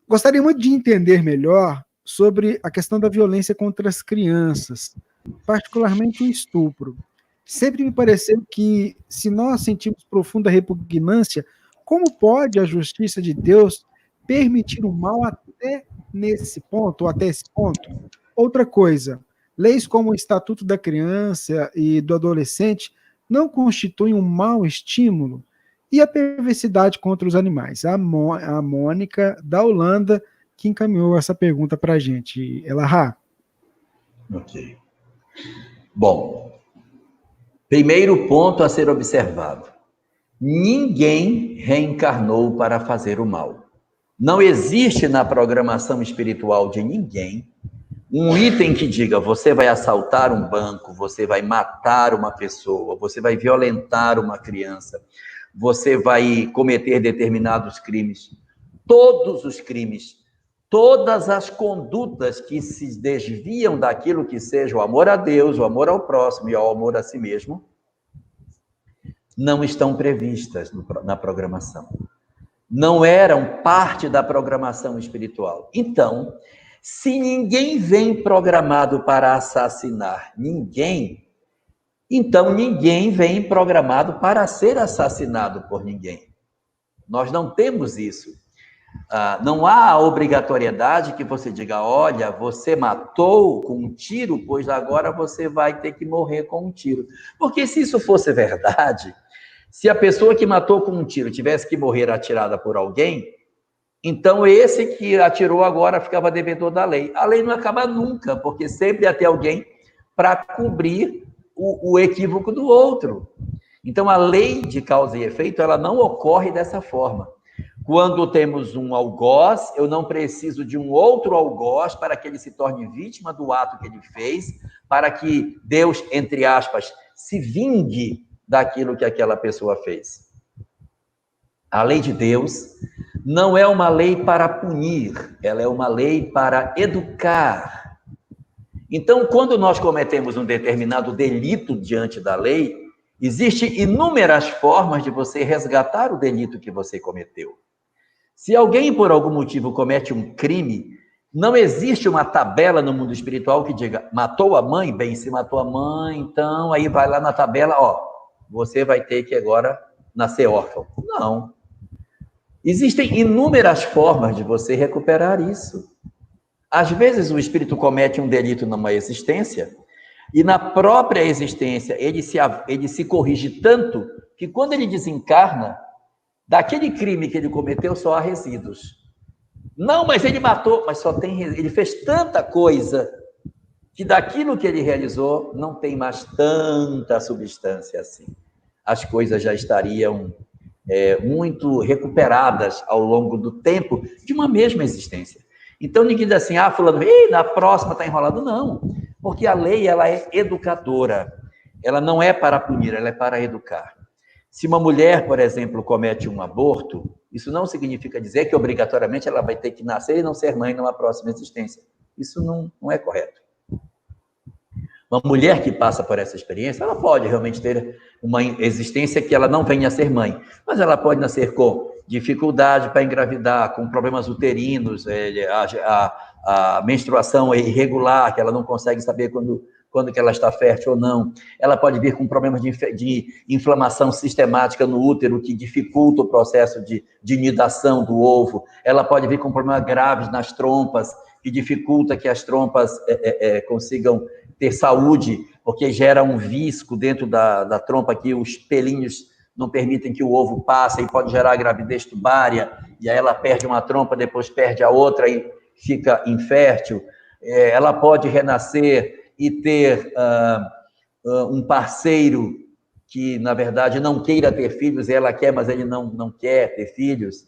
gostaria muito de entender melhor sobre a questão da violência contra as crianças, particularmente o estupro. Sempre me pareceu que, se nós sentimos profunda repugnância, como pode a justiça de Deus permitir o mal até nesse ponto, ou até esse ponto? Outra coisa, leis como o Estatuto da Criança e do Adolescente não constituem um mau estímulo? E a perversidade contra os animais? A Mônica, da Holanda, que encaminhou essa pergunta para a gente. Elahá. Ok. Bom, primeiro ponto a ser observado. Ninguém reencarnou para fazer o mal. Não existe na programação espiritual de ninguém um item que diga: você vai assaltar um banco, você vai matar uma pessoa, você vai violentar uma criança, você vai cometer determinados crimes. Todos os crimes, todas as condutas que se desviam daquilo que seja o amor a Deus, o amor ao próximo e ao amor a si mesmo, não estão previstas na programação. Não eram parte da programação espiritual. Então, se ninguém vem programado para assassinar ninguém, então ninguém vem programado para ser assassinado por ninguém. Nós não temos isso. Não há a obrigatoriedade que você diga: olha, você matou com um tiro, pois agora você vai ter que morrer com um tiro. Porque se isso fosse verdade, se a pessoa que matou com um tiro tivesse que morrer atirada por alguém, então esse que atirou agora ficava devedor da lei. A lei não acaba nunca, porque sempre ia ter alguém para cobrir o equívoco do outro. Então a lei de causa e efeito, ela não ocorre dessa forma. Quando temos um algoz, eu não preciso de um outro algoz para que ele se torne vítima do ato que ele fez, para que Deus, entre aspas, se vingue daquilo que aquela pessoa fez. A lei de Deus não é uma lei para punir, ela é uma lei para educar. Então, quando nós cometemos um determinado delito diante da lei, existem inúmeras formas de você resgatar o delito que você cometeu. Se alguém, por algum motivo, comete um crime, não existe uma tabela no mundo espiritual que diga: matou a mãe? Bem, se matou a mãe, então aí vai lá na tabela, você vai ter que agora nascer órfão. Não. Existem inúmeras formas de você recuperar isso. Às vezes o espírito comete um delito numa existência, e na própria existência ele se corrige tanto que quando ele desencarna, daquele crime que ele cometeu só há resíduos. Não, mas ele matou, mas só tem resíduos. Ele fez tanta coisa que daquilo que ele realizou não tem mais tanta substância assim. As coisas já estariam muito recuperadas ao longo do tempo de uma mesma existência. Então ninguém diz assim: fulano, na próxima está enrolado. Não, porque a lei ela é educadora. Ela não é para punir, ela é para educar. Se uma mulher, por exemplo, comete um aborto, isso não significa dizer que obrigatoriamente ela vai ter que nascer e não ser mãe numa próxima existência. Isso não é correto. Uma mulher que passa por essa experiência, ela pode realmente ter uma existência que ela não venha a ser mãe, mas ela pode nascer com dificuldade para engravidar, com problemas uterinos, a menstruação é irregular, que ela não consegue saber quando que ela está fértil ou não. Ela pode vir com problemas de inflamação sistemática no útero, que dificulta o processo de nidação do ovo. Ela pode vir com problemas graves nas trompas, que dificulta que as trompas consigam ter saúde, porque gera um visco dentro da trompa, que os pelinhos não permitem que o ovo passe, e pode gerar gravidez tubária, e aí ela perde uma trompa, depois perde a outra e fica infértil. Ela pode renascer e ter um parceiro que, na verdade, não queira ter filhos, ela quer, mas ele não quer ter filhos.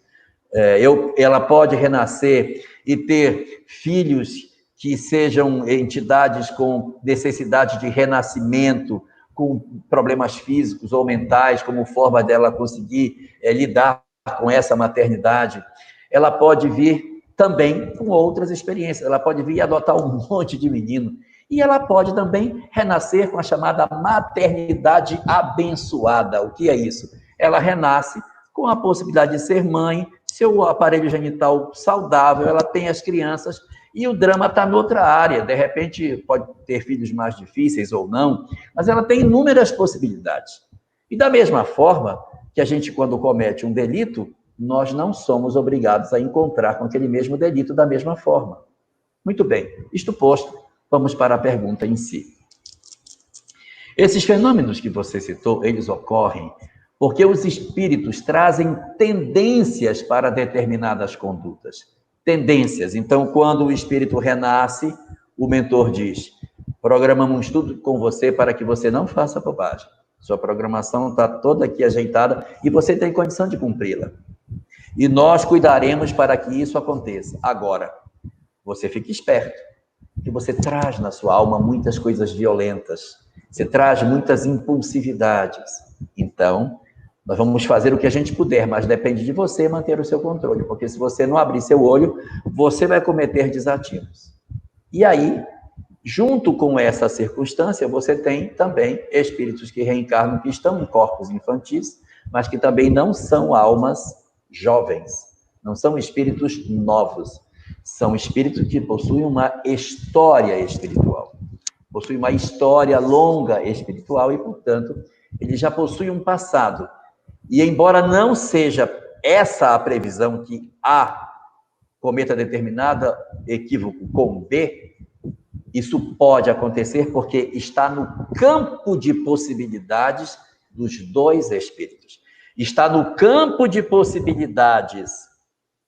Ela pode renascer e ter filhos que sejam entidades com necessidade de renascimento, com problemas físicos ou mentais, como forma dela conseguir lidar com essa maternidade. Ela pode vir também com outras experiências, ela pode vir adotar um monte de menino, e ela pode também renascer com a chamada maternidade abençoada. O que é isso? Ela renasce com a possibilidade de ser mãe, seu aparelho genital saudável, ela tem as crianças, e o drama está em outra área. De repente, pode ter filhos mais difíceis ou não, mas ela tem inúmeras possibilidades. E da mesma forma que a gente, quando comete um delito, nós não somos obrigados a encontrar com aquele mesmo delito da mesma forma. Muito bem, isto posto, vamos para a pergunta em si. Esses fenômenos que você citou, eles ocorrem porque os espíritos trazem tendências para determinadas condutas. Tendências. Então, quando o espírito renasce, o mentor diz: programamos tudo com você para que você não faça bobagem. Sua programação está toda aqui ajeitada e você tem condição de cumpri-la. E nós cuidaremos para que isso aconteça. Agora, você fique esperto, que você traz na sua alma muitas coisas violentas, você traz muitas impulsividades. Então, nós vamos fazer o que a gente puder, mas depende de você manter o seu controle, porque se você não abrir seu olho, você vai cometer desatinos. E aí, junto com essa circunstância, você tem também espíritos que reencarnam, que estão em corpos infantis, mas que também não são almas jovens, não são espíritos novos, são espíritos que possuem uma história espiritual, possuem uma história longa espiritual e, portanto, eles já possuem um passado. E embora não seja essa a previsão que A cometa determinado equívoco com B, isso pode acontecer porque está no campo de possibilidades dos dois espíritos. Está no campo de possibilidades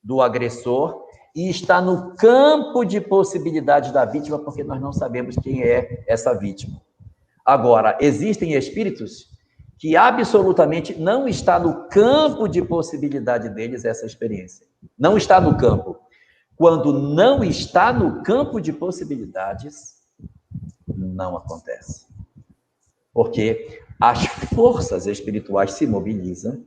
do agressor e está no campo de possibilidades da vítima, porque nós não sabemos quem é essa vítima. Agora, existem espíritos que absolutamente não está no campo de possibilidade deles essa experiência. Não está no campo. Quando não está no campo de possibilidades, não acontece. Porque as forças espirituais se mobilizam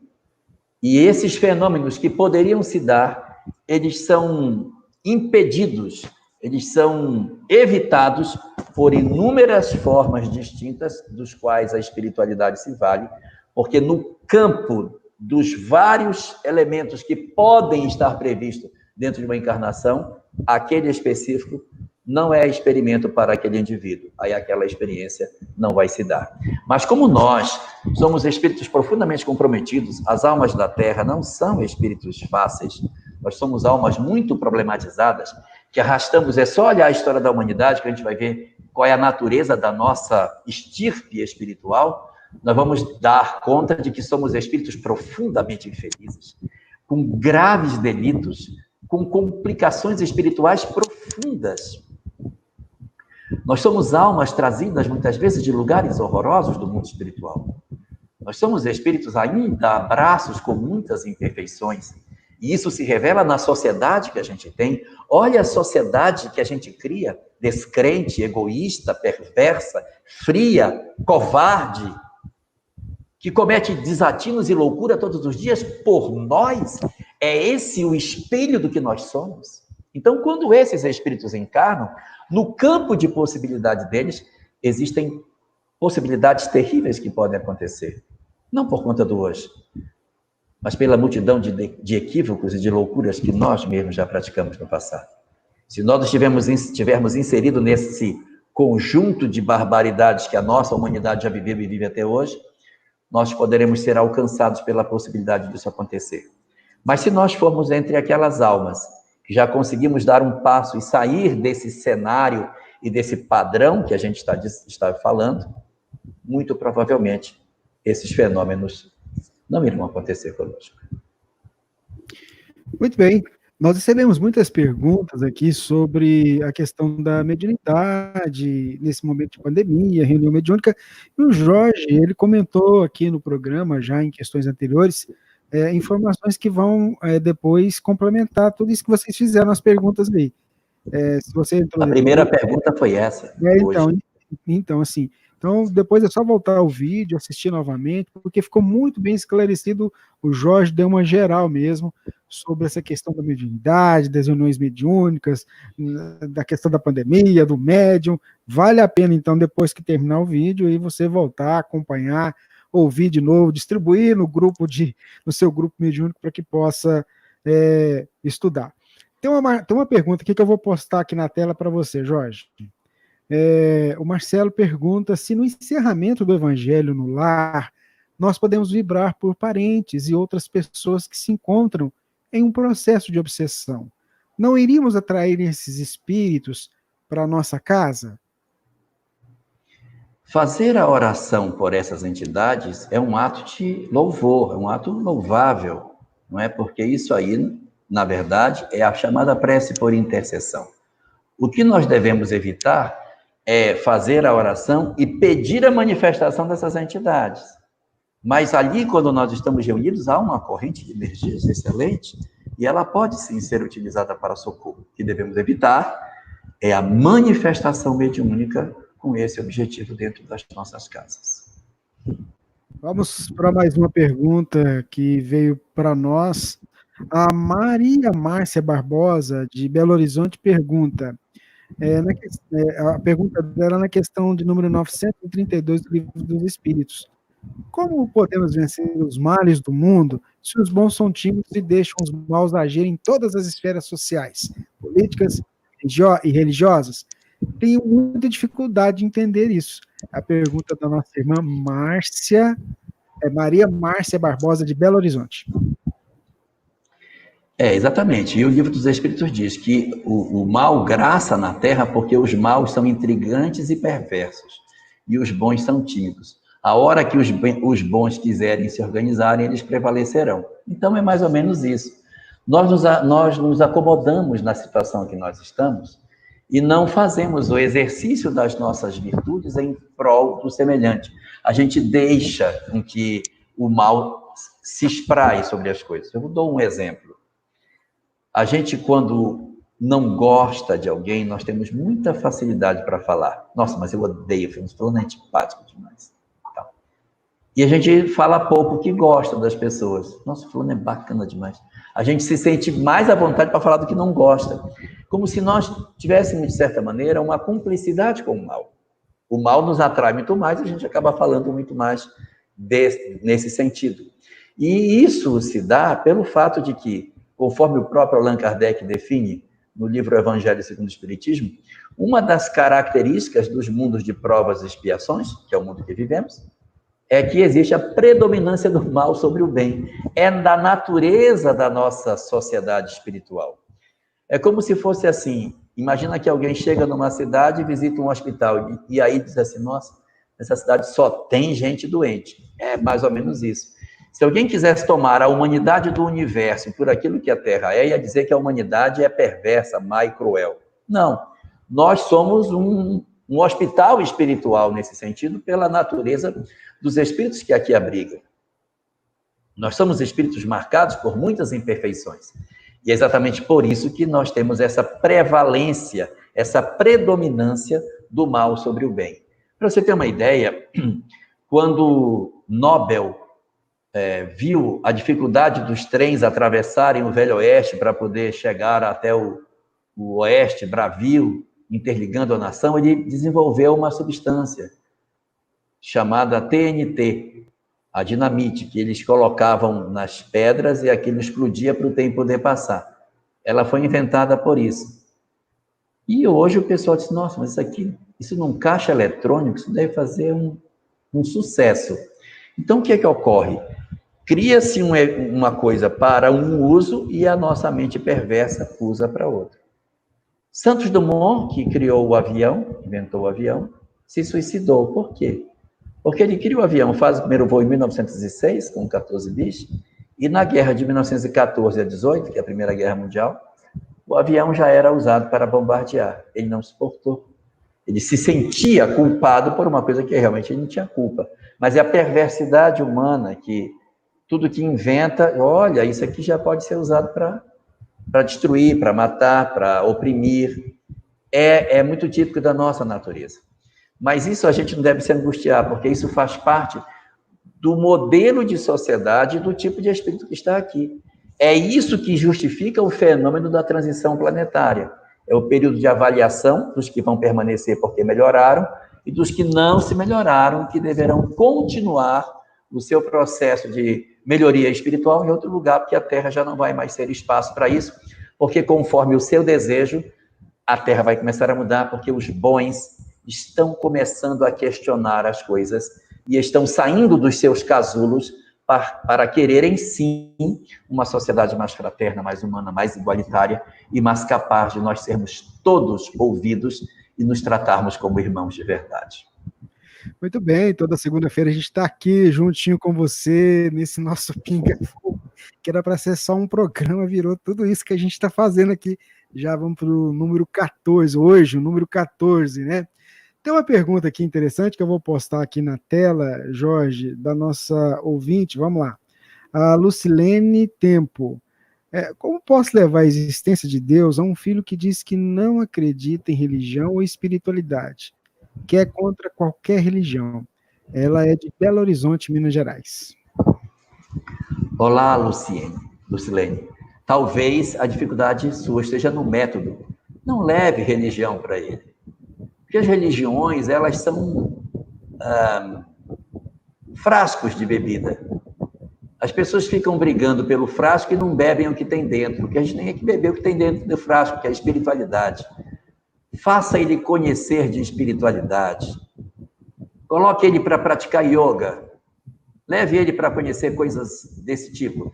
e esses fenômenos que poderiam se dar, eles são impedidos, eles são evitados por inúmeras formas distintas, dos quais a espiritualidade se vale, porque no campo dos vários elementos que podem estar previstos dentro de uma encarnação, aquele específico não é experimento para aquele indivíduo, aí aquela experiência não vai se dar. Mas como nós somos espíritos profundamente comprometidos, as almas da Terra não são espíritos fáceis, nós somos almas muito problematizadas, que arrastamos, é só olhar a história da humanidade que a gente vai ver qual é a natureza da nossa estirpe espiritual, nós vamos dar conta de que somos espíritos profundamente infelizes, com graves delitos, com complicações espirituais profundas. Nós somos almas trazidas, muitas vezes, de lugares horrorosos do mundo espiritual. Nós somos espíritos ainda abraços com muitas imperfeições. E isso se revela na sociedade que a gente tem. Olha a sociedade que a gente cria, descrente, egoísta, perversa, fria, covarde, que comete desatinos e loucura todos os dias por nós. É esse o espelho do que nós somos? Então, quando esses espíritos encarnam, no campo de possibilidade deles, existem possibilidades terríveis que podem acontecer. Não por conta do hoje, mas pela multidão de equívocos e de loucuras que nós mesmos já praticamos no passado. Se nós estivermos inseridos nesse conjunto de barbaridades que a nossa humanidade já viveu e vive até hoje, nós poderemos ser alcançados pela possibilidade disso acontecer. Mas se nós formos entre aquelas almas que já conseguimos dar um passo e sair desse cenário e desse padrão que a gente está falando, muito provavelmente esses fenômenos não irão acontecer conosco. Muito bem. Nós recebemos muitas perguntas aqui sobre a questão da mediunidade nesse momento de pandemia, reunião mediúnica. E o Jorge, ele comentou aqui no programa, já em questões anteriores, informações que vão depois complementar tudo isso que vocês fizeram, as perguntas aí. Se você entrou A primeira pergunta foi essa. Então, assim, depois é só voltar ao vídeo, assistir novamente, porque ficou muito bem esclarecido. O Jorge deu uma geral mesmo sobre essa questão da mediunidade, das reuniões mediúnicas, da questão da pandemia, do médium. Vale a pena, então, depois que terminar o vídeo, aí você voltar, acompanhar, ouvir de novo, distribuir no seu grupo mediúnico para que possa estudar. Tem uma pergunta aqui que eu vou postar aqui na tela para você, Jorge. O Marcelo pergunta se no encerramento do Evangelho no lar, nós podemos vibrar por parentes e outras pessoas que se encontram em um processo de obsessão. Não iríamos atrair esses espíritos para a nossa casa? Fazer a oração por essas entidades é um ato de louvor, é um ato louvável, não é? Porque isso aí, na verdade, é a chamada prece por intercessão. O que nós devemos evitar é fazer a oração e pedir a manifestação dessas entidades. Mas ali, quando nós estamos reunidos, há uma corrente de energias excelente e ela pode, sim, ser utilizada para socorro. O que devemos evitar é a manifestação mediúnica com esse objetivo dentro das nossas casas. Vamos para mais uma pergunta que veio para nós. A Maria Márcia Barbosa, de Belo Horizonte, pergunta... a pergunta dela na questão de número 932 do Livro dos Espíritos. Como podemos vencer os males do mundo se os bons são tímidos e deixam os maus agirem em todas as esferas sociais, políticas e religiosas? Tenho muita dificuldade de entender isso. A pergunta da nossa irmã Maria Márcia Barbosa, de Belo Horizonte. Exatamente. E o Livro dos Espíritos diz que o mal graça na Terra porque os maus são intrigantes e perversos, e os bons são tímidos. A hora que os bons quiserem se organizarem, eles prevalecerão. Então, é mais ou menos isso. Nós nos acomodamos na situação que nós estamos e não fazemos o exercício das nossas virtudes em prol do semelhante. A gente deixa com que o mal se espraie sobre as coisas. Eu dou um exemplo. A gente, quando não gosta de alguém, nós temos muita facilidade para falar. Nossa, mas eu odeio, fulano é antipático demais. Então, e a gente fala pouco que gosta das pessoas. Nossa, fulano é bacana demais. A gente se sente mais à vontade para falar do que não gosta. Como se nós tivéssemos, de certa maneira, uma cumplicidade com o mal. O mal nos atrai muito mais e a gente acaba falando muito mais nesse sentido. E isso se dá pelo fato de que, conforme o próprio Allan Kardec define no livro Evangelho segundo o Espiritismo, uma das características dos mundos de provas e expiações, que é o mundo que vivemos, é que existe a predominância do mal sobre o bem. É da natureza da nossa sociedade espiritual. É como se fosse assim, imagina que alguém chega numa cidade e visita um hospital, e aí diz assim, nossa, nessa cidade só tem gente doente. É mais ou menos isso. Se alguém quisesse tomar a humanidade do universo por aquilo que a Terra é, ia dizer que a humanidade é perversa, má e cruel. Não. Nós somos um hospital espiritual nesse sentido, pela natureza dos espíritos que aqui abrigam. Nós somos espíritos marcados por muitas imperfeições. E é exatamente por isso que nós temos essa prevalência, essa predominância do mal sobre o bem. Para você ter uma ideia, quando Nobel viu a dificuldade dos trens atravessarem o Velho Oeste para poder chegar até o Oeste, Bravio, interligando a nação, ele desenvolveu uma substância chamada TNT, a dinamite, que eles colocavam nas pedras e aquilo explodia para o trem poder passar. Ela foi inventada por isso. E hoje o pessoal diz, nossa, mas isso num caixa eletrônico, isso deve fazer um sucesso. Então, o que é que ocorre? Cria-se uma coisa para um uso e a nossa mente perversa usa para outro. Santos Dumont, que criou o avião, inventou o avião, se suicidou. Por quê? Porque ele cria o avião, faz o primeiro voo em 1906, com 14 bis, e na guerra de 1914 a 18, que é a Primeira Guerra Mundial, o avião já era usado para bombardear. Ele não suportou. Ele se sentia culpado por uma coisa que realmente ele não tinha culpa. Mas é a perversidade humana que tudo que inventa, olha, isso aqui já pode ser usado para destruir, para matar, para oprimir. é muito típico da nossa natureza. Mas isso a gente não deve se angustiar, porque isso faz parte do modelo de sociedade e do tipo de espírito que está aqui. É isso que justifica o fenômeno da transição planetária. É o período de avaliação dos que vão permanecer porque melhoraram e dos que não se melhoraram, que deverão continuar o seu processo de melhoria espiritual em outro lugar, porque a Terra já não vai mais ter espaço para isso, porque conforme o seu desejo, a Terra vai começar a mudar, porque os bons estão começando a questionar as coisas e estão saindo dos seus casulos para quererem, sim, uma sociedade mais fraterna, mais humana, mais igualitária e mais capaz de nós sermos todos ouvidos e nos tratarmos como irmãos de verdade. Muito bem, toda segunda-feira a gente está aqui juntinho com você, nesse nosso pinga-fogo, que era para ser só um programa, virou tudo isso que a gente está fazendo aqui. Já vamos para o número 14, hoje, o número 14, né? Tem uma pergunta aqui interessante que eu vou postar aqui na tela, Jorge, da nossa ouvinte, vamos lá. A Lucilene Tempo. Como posso levar a existência de Deus a um filho que diz que não acredita em religião ou espiritualidade, que é contra qualquer religião? Ela é de Belo Horizonte, Minas Gerais. Olá, Lucilene. Talvez a dificuldade sua esteja no método. Não leve religião para ele. Porque as religiões, elas são frascos de bebida. As pessoas ficam brigando pelo frasco e não bebem o que tem dentro, porque a gente tem que beber o que tem dentro do frasco, que é a espiritualidade. Faça ele conhecer de espiritualidade. Coloque ele para praticar yoga. Leve ele para conhecer coisas desse tipo.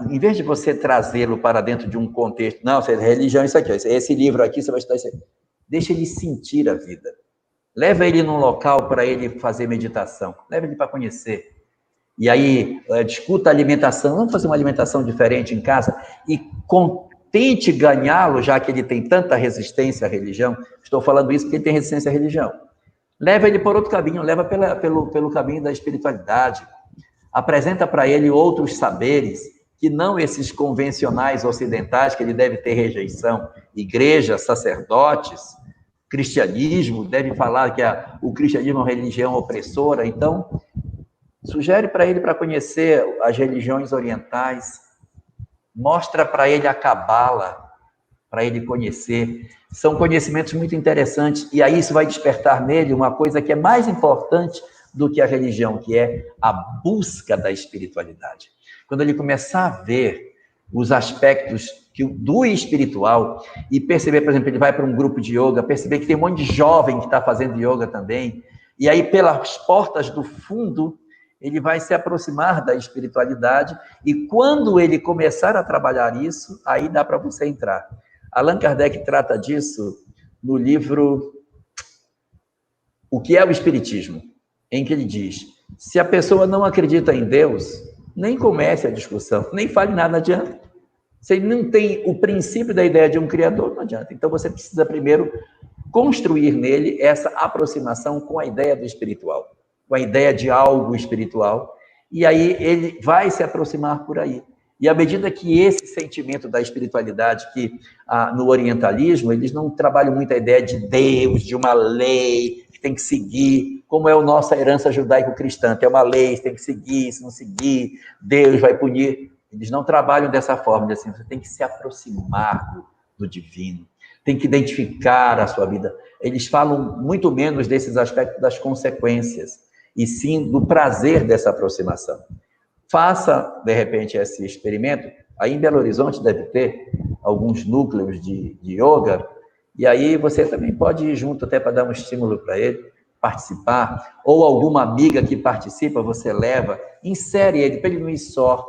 Em vez de você trazê-lo para dentro de um contexto, não, religião é isso aqui, esse livro aqui, você vai estudar isso aqui. Deixa ele sentir a vida. Leva ele num local para ele fazer meditação. Leva ele para conhecer. E aí, discuta a alimentação. Vamos fazer uma alimentação diferente em casa e tente ganhá-lo, já que ele tem tanta resistência à religião. Estou falando isso porque ele tem resistência à religião. Leva ele por outro caminho, leva pelo caminho da espiritualidade. Apresenta para ele outros saberes, que não esses convencionais ocidentais, que ele deve ter rejeição. Igreja, sacerdotes, cristianismo, deve falar que o cristianismo é uma religião opressora. Então, sugere para ele para conhecer as religiões orientais, mostra para ele a Cabala, para ele conhecer. São conhecimentos muito interessantes, e aí isso vai despertar nele uma coisa que é mais importante do que a religião, que é a busca da espiritualidade. Quando ele começar a ver os aspectos do espiritual e perceber, por exemplo, ele vai para um grupo de yoga, perceber que tem um monte de jovem que está fazendo yoga também, e aí pelas portas do fundo ele vai se aproximar da espiritualidade, e quando ele começar a trabalhar isso, aí dá para você entrar. Allan Kardec trata disso no livro O que é o Espiritismo, em que ele diz, se a pessoa não acredita em Deus, nem comece a discussão, nem fale nada, não adianta. Se ele não tem o princípio da ideia de um Criador, não adianta. Então você precisa primeiro construir nele essa aproximação com a ideia do espiritual, com a ideia de algo espiritual, e aí ele vai se aproximar por aí. E à medida que esse sentimento da espiritualidade, que no orientalismo, eles não trabalham muito a ideia de Deus, de uma lei que tem que seguir, como é a nossa herança judaico-cristã, tem uma lei, você tem que seguir, se não seguir, Deus vai punir. Eles não trabalham dessa forma, assim, você tem que se aproximar do divino, tem que identificar a sua vida. Eles falam muito menos desses aspectos das consequências, e sim do prazer dessa aproximação. Faça, de repente, esse experimento. Aí em Belo Horizonte deve ter alguns núcleos de yoga, e aí você também pode ir junto até para dar um estímulo para ele, participar, ou alguma amiga que participa, você leva, insere ele, para ele não ir só.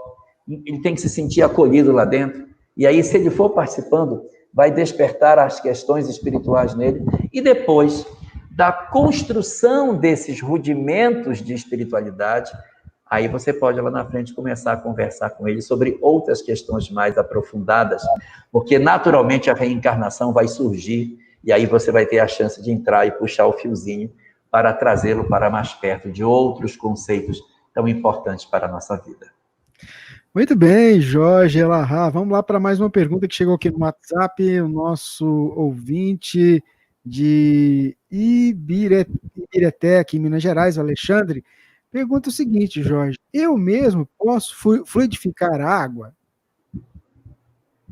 Ele tem que se sentir acolhido lá dentro, e aí se ele for participando, vai despertar as questões espirituais nele, e depois da construção desses rudimentos de espiritualidade, aí você pode lá na frente começar a conversar com ele sobre outras questões mais aprofundadas, porque naturalmente a reencarnação vai surgir, e aí você vai ter a chance de entrar e puxar o fiozinho para trazê-lo para mais perto de outros conceitos tão importantes para a nossa vida. Muito bem, Jorge Elahá. Vamos lá para mais uma pergunta que chegou aqui no WhatsApp. O nosso ouvinte de Ibireté, aqui em Minas Gerais, o Alexandre, pergunta o seguinte, Jorge: eu mesmo posso fluidificar a água?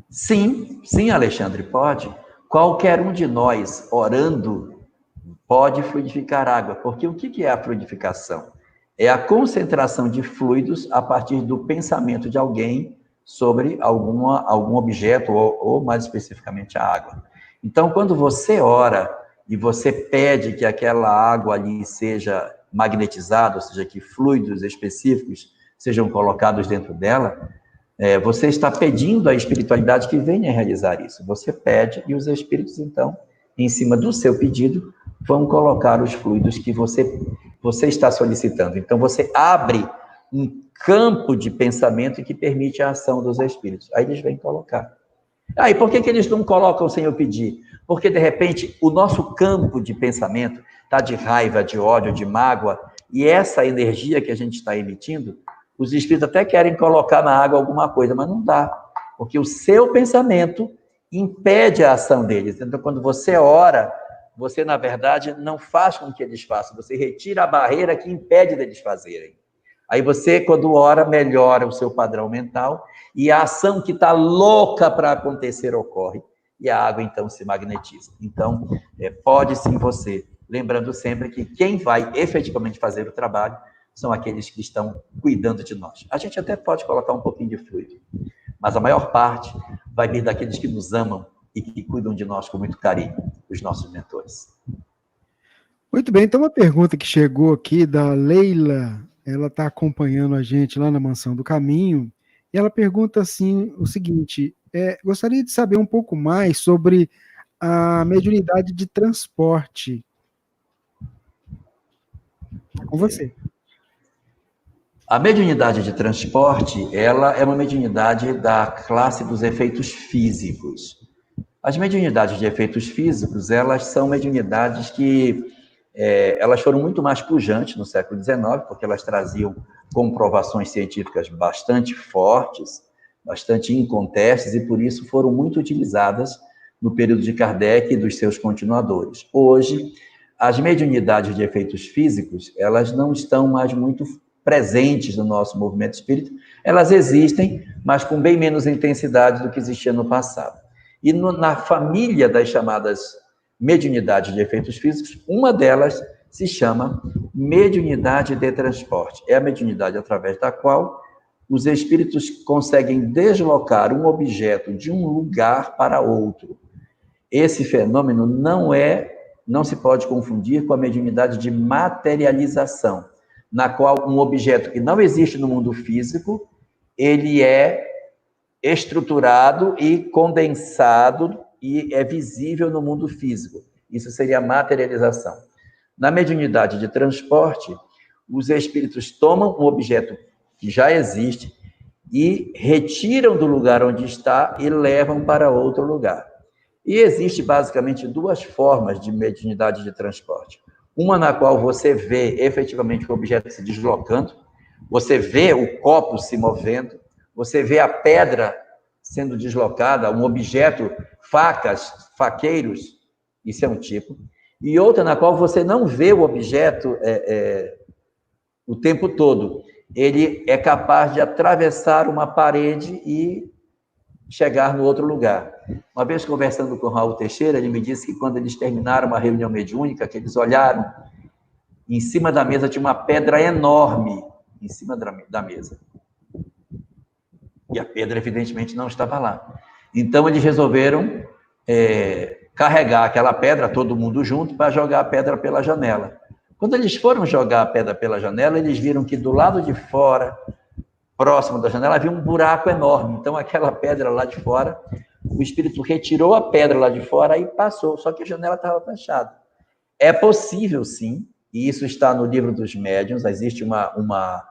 Sim, sim, Alexandre, pode. Qualquer um de nós, orando, pode fluidificar água. Porque o que é a fluidificação? É a concentração de fluidos a partir do pensamento de alguém sobre algum objeto, ou mais especificamente a água. Então, quando você ora e você pede que aquela água ali seja magnetizada, ou seja, que fluidos específicos sejam colocados dentro dela, você está pedindo à espiritualidade que venha realizar isso. Você pede e os espíritos, então, em cima do seu pedido, vão colocar os fluidos que você está solicitando. Então, você abre um campo de pensamento que permite a ação dos espíritos. Aí eles vêm colocar. E por que eles não colocam sem eu pedir? Porque, de repente, o nosso campo de pensamento está de raiva, de ódio, de mágoa, e essa energia que a gente está emitindo, os espíritos até querem colocar na água alguma coisa, mas não dá. Porque o seu pensamento impede a ação deles. Então, quando você ora, você, na verdade, não faz com que eles façam, você retira a barreira que impede deles fazerem. Aí você, quando ora, melhora o seu padrão mental e a ação que está louca para acontecer ocorre. E a água, então, se magnetiza. Então, pode sim você. Lembrando sempre que quem vai efetivamente fazer o trabalho são aqueles que estão cuidando de nós. A gente até pode colocar um pouquinho de fluido, mas a maior parte vai vir daqueles que nos amam e que cuidam de nós com muito carinho, os nossos mentores. Muito bem, então uma pergunta que chegou aqui da Leila, ela está acompanhando a gente lá na Mansão do Caminho, e ela pergunta assim o seguinte: gostaria de saber um pouco mais sobre a mediunidade de transporte. Com você. A mediunidade de transporte, ela é uma mediunidade da classe dos efeitos físicos. As mediunidades de efeitos físicos, elas são mediunidades que elas foram muito mais pujantes no século XIX, porque elas traziam comprovações científicas bastante fortes, bastante incontestes, e por isso foram muito utilizadas no período de Kardec e dos seus continuadores. Hoje, as mediunidades de efeitos físicos, elas não estão mais muito presentes no nosso movimento espírita, elas existem, mas com bem menos intensidade do que existia no passado. E na família das chamadas mediunidades de efeitos físicos, uma delas se chama mediunidade de transporte. É a mediunidade através da qual os espíritos conseguem deslocar um objeto de um lugar para outro. Esse fenômeno não se pode confundir com a mediunidade de materialização, na qual um objeto que não existe no mundo físico, ele é estruturado e condensado e é visível no mundo físico. Isso seria a materialização. Na mediunidade de transporte, os espíritos tomam um objeto que já existe e retiram do lugar onde está e levam para outro lugar. E existe basicamente duas formas de mediunidade de transporte. Uma na qual você vê efetivamente o objeto se deslocando, você vê o copo se movendo, você vê a pedra sendo deslocada, um objeto, facas, faqueiros, isso é um tipo. E outra na qual você não vê o objeto o tempo todo. Ele é capaz de atravessar uma parede e chegar no outro lugar. Uma vez conversando com o Raul Teixeira, ele me disse que quando eles terminaram uma reunião mediúnica, que eles olharam, em cima da mesa tinha uma pedra enorme, em cima da mesa. E a pedra, evidentemente, não estava lá. Então, eles resolveram carregar aquela pedra, todo mundo junto, para jogar a pedra pela janela. Quando eles foram jogar a pedra pela janela, eles viram que do lado de fora, próximo da janela, havia um buraco enorme. Então, aquela pedra lá de fora, o espírito retirou a pedra lá de fora e passou, só que a janela estava fechada. É possível, sim, e isso está no livro dos médiuns, existe uma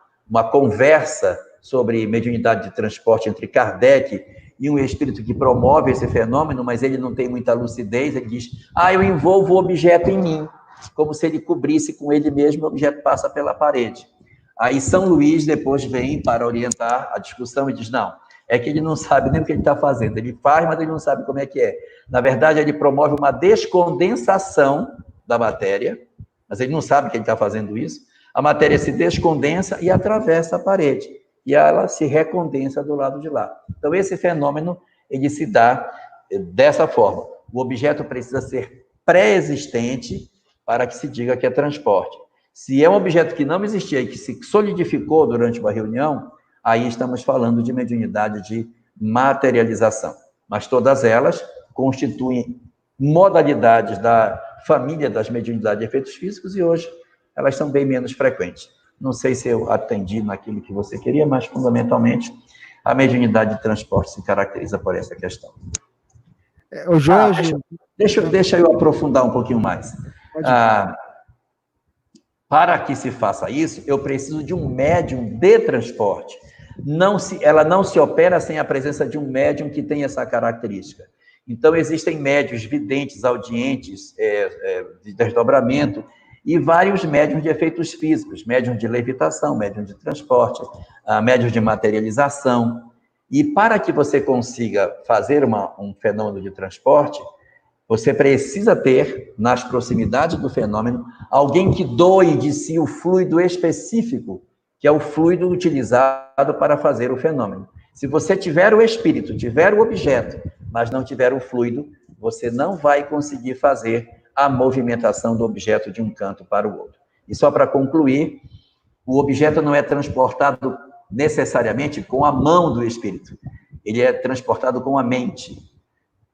conversa sobre mediunidade de transporte entre Kardec e um espírito que promove esse fenômeno, mas ele não tem muita lucidez, ele diz, eu envolvo o objeto em mim, como se ele cobrisse com ele mesmo, o objeto passa pela parede. Aí São Luís depois vem para orientar a discussão e diz, não, é que ele não sabe nem o que ele está fazendo. Ele faz, mas ele não sabe como é que é. Na verdade, ele promove uma descondensação da matéria, mas ele não sabe que ele está fazendo isso. A matéria se descondensa e atravessa a parede. E ela se recondensa do lado de lá. Então, esse fenômeno, ele se dá dessa forma. O objeto precisa ser pré-existente para que se diga que é transporte. Se é um objeto que não existia e que se solidificou durante uma reunião, aí estamos falando de mediunidade de materialização. Mas todas elas constituem modalidades da família das mediunidades de efeitos físicos e hoje elas são bem menos frequentes. Não sei se eu atendi naquilo que você queria, mas fundamentalmente a mediunidade de transporte se caracteriza por essa questão. O Jorge... Deixa eu aprofundar um pouquinho mais. Para que se faça isso, eu preciso de um médium de transporte. Ela não se opera sem a presença de um médium que tem essa característica. Então, existem médiuns videntes, audientes, de desdobramento, e vários médiuns de efeitos físicos, médium de levitação, médium de transporte, médium de materialização. E para que você consiga fazer um fenômeno de transporte, você precisa ter, nas proximidades do fenômeno, alguém que doe de si o fluido específico, que é o fluido utilizado para fazer o fenômeno. Se você tiver o espírito, tiver o objeto, mas não tiver o fluido, você não vai conseguir fazer a movimentação do objeto de um canto para o outro. E só para concluir, o objeto não é transportado necessariamente com a mão do espírito, ele é transportado com a mente.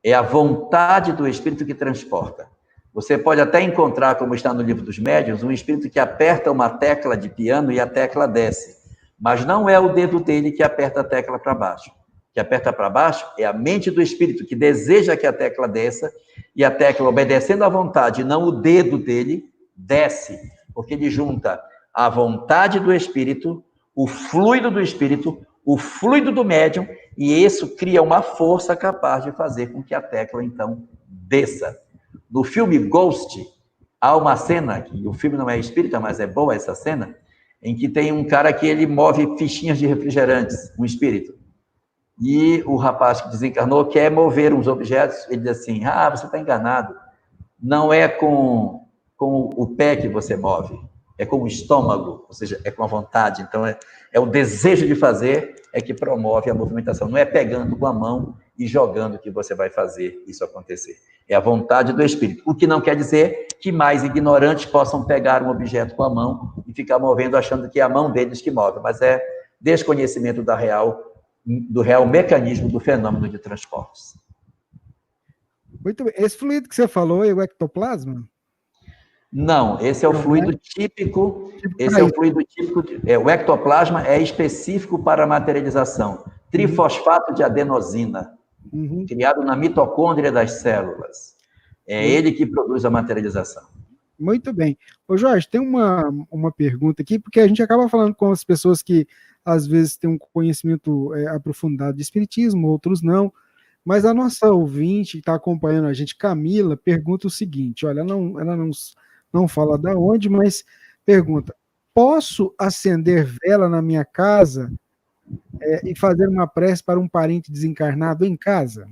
É a vontade do espírito que transporta. Você pode até encontrar, como está no livro dos médiuns, um espírito que aperta uma tecla de piano e a tecla desce. Mas não é o dedo dele que aperta a tecla para baixo. O que aperta para baixo é a mente do espírito que deseja que a tecla desça e a tecla, obedecendo à vontade, não o dedo dele, desce. Porque ele junta a vontade do espírito, o fluido do espírito, o fluido do médium, e isso cria uma força capaz de fazer com que a tecla, então, desça. No filme Ghost, há uma cena, que o filme não é espírita, mas é boa essa cena, em que tem um cara que ele move fichinhas de refrigerantes, um espírito. E o rapaz que desencarnou quer mover uns objetos, ele diz assim, você está enganado, não é com o pé que você move, é com o estômago, ou seja, é com a vontade. Então, é o desejo de fazer é que promove a movimentação. Não é pegando com a mão e jogando que você vai fazer isso acontecer. É a vontade do espírito. O que não quer dizer que mais ignorantes possam pegar um objeto com a mão e ficar movendo achando que é a mão deles que move, mas é desconhecimento do real mecanismo do fenômeno de transportes. Muito bem. Esse fluido que você falou é o ectoplasma? Não, esse é o fluido típico. Esse é o fluido típico. O ectoplasma é específico para a materialização. Trifosfato de adenosina, criado na mitocôndria das células. É ele que produz a materialização. Muito bem. Ô Jorge, tem uma pergunta aqui, porque a gente acaba falando com as pessoas que às vezes têm um conhecimento aprofundado de espiritismo, outros não, mas a nossa ouvinte que está acompanhando a gente, Camila, pergunta o seguinte, olha, ela não fala da onde, mas pergunta, posso acender vela na minha casa e fazer uma prece para um parente desencarnado em casa?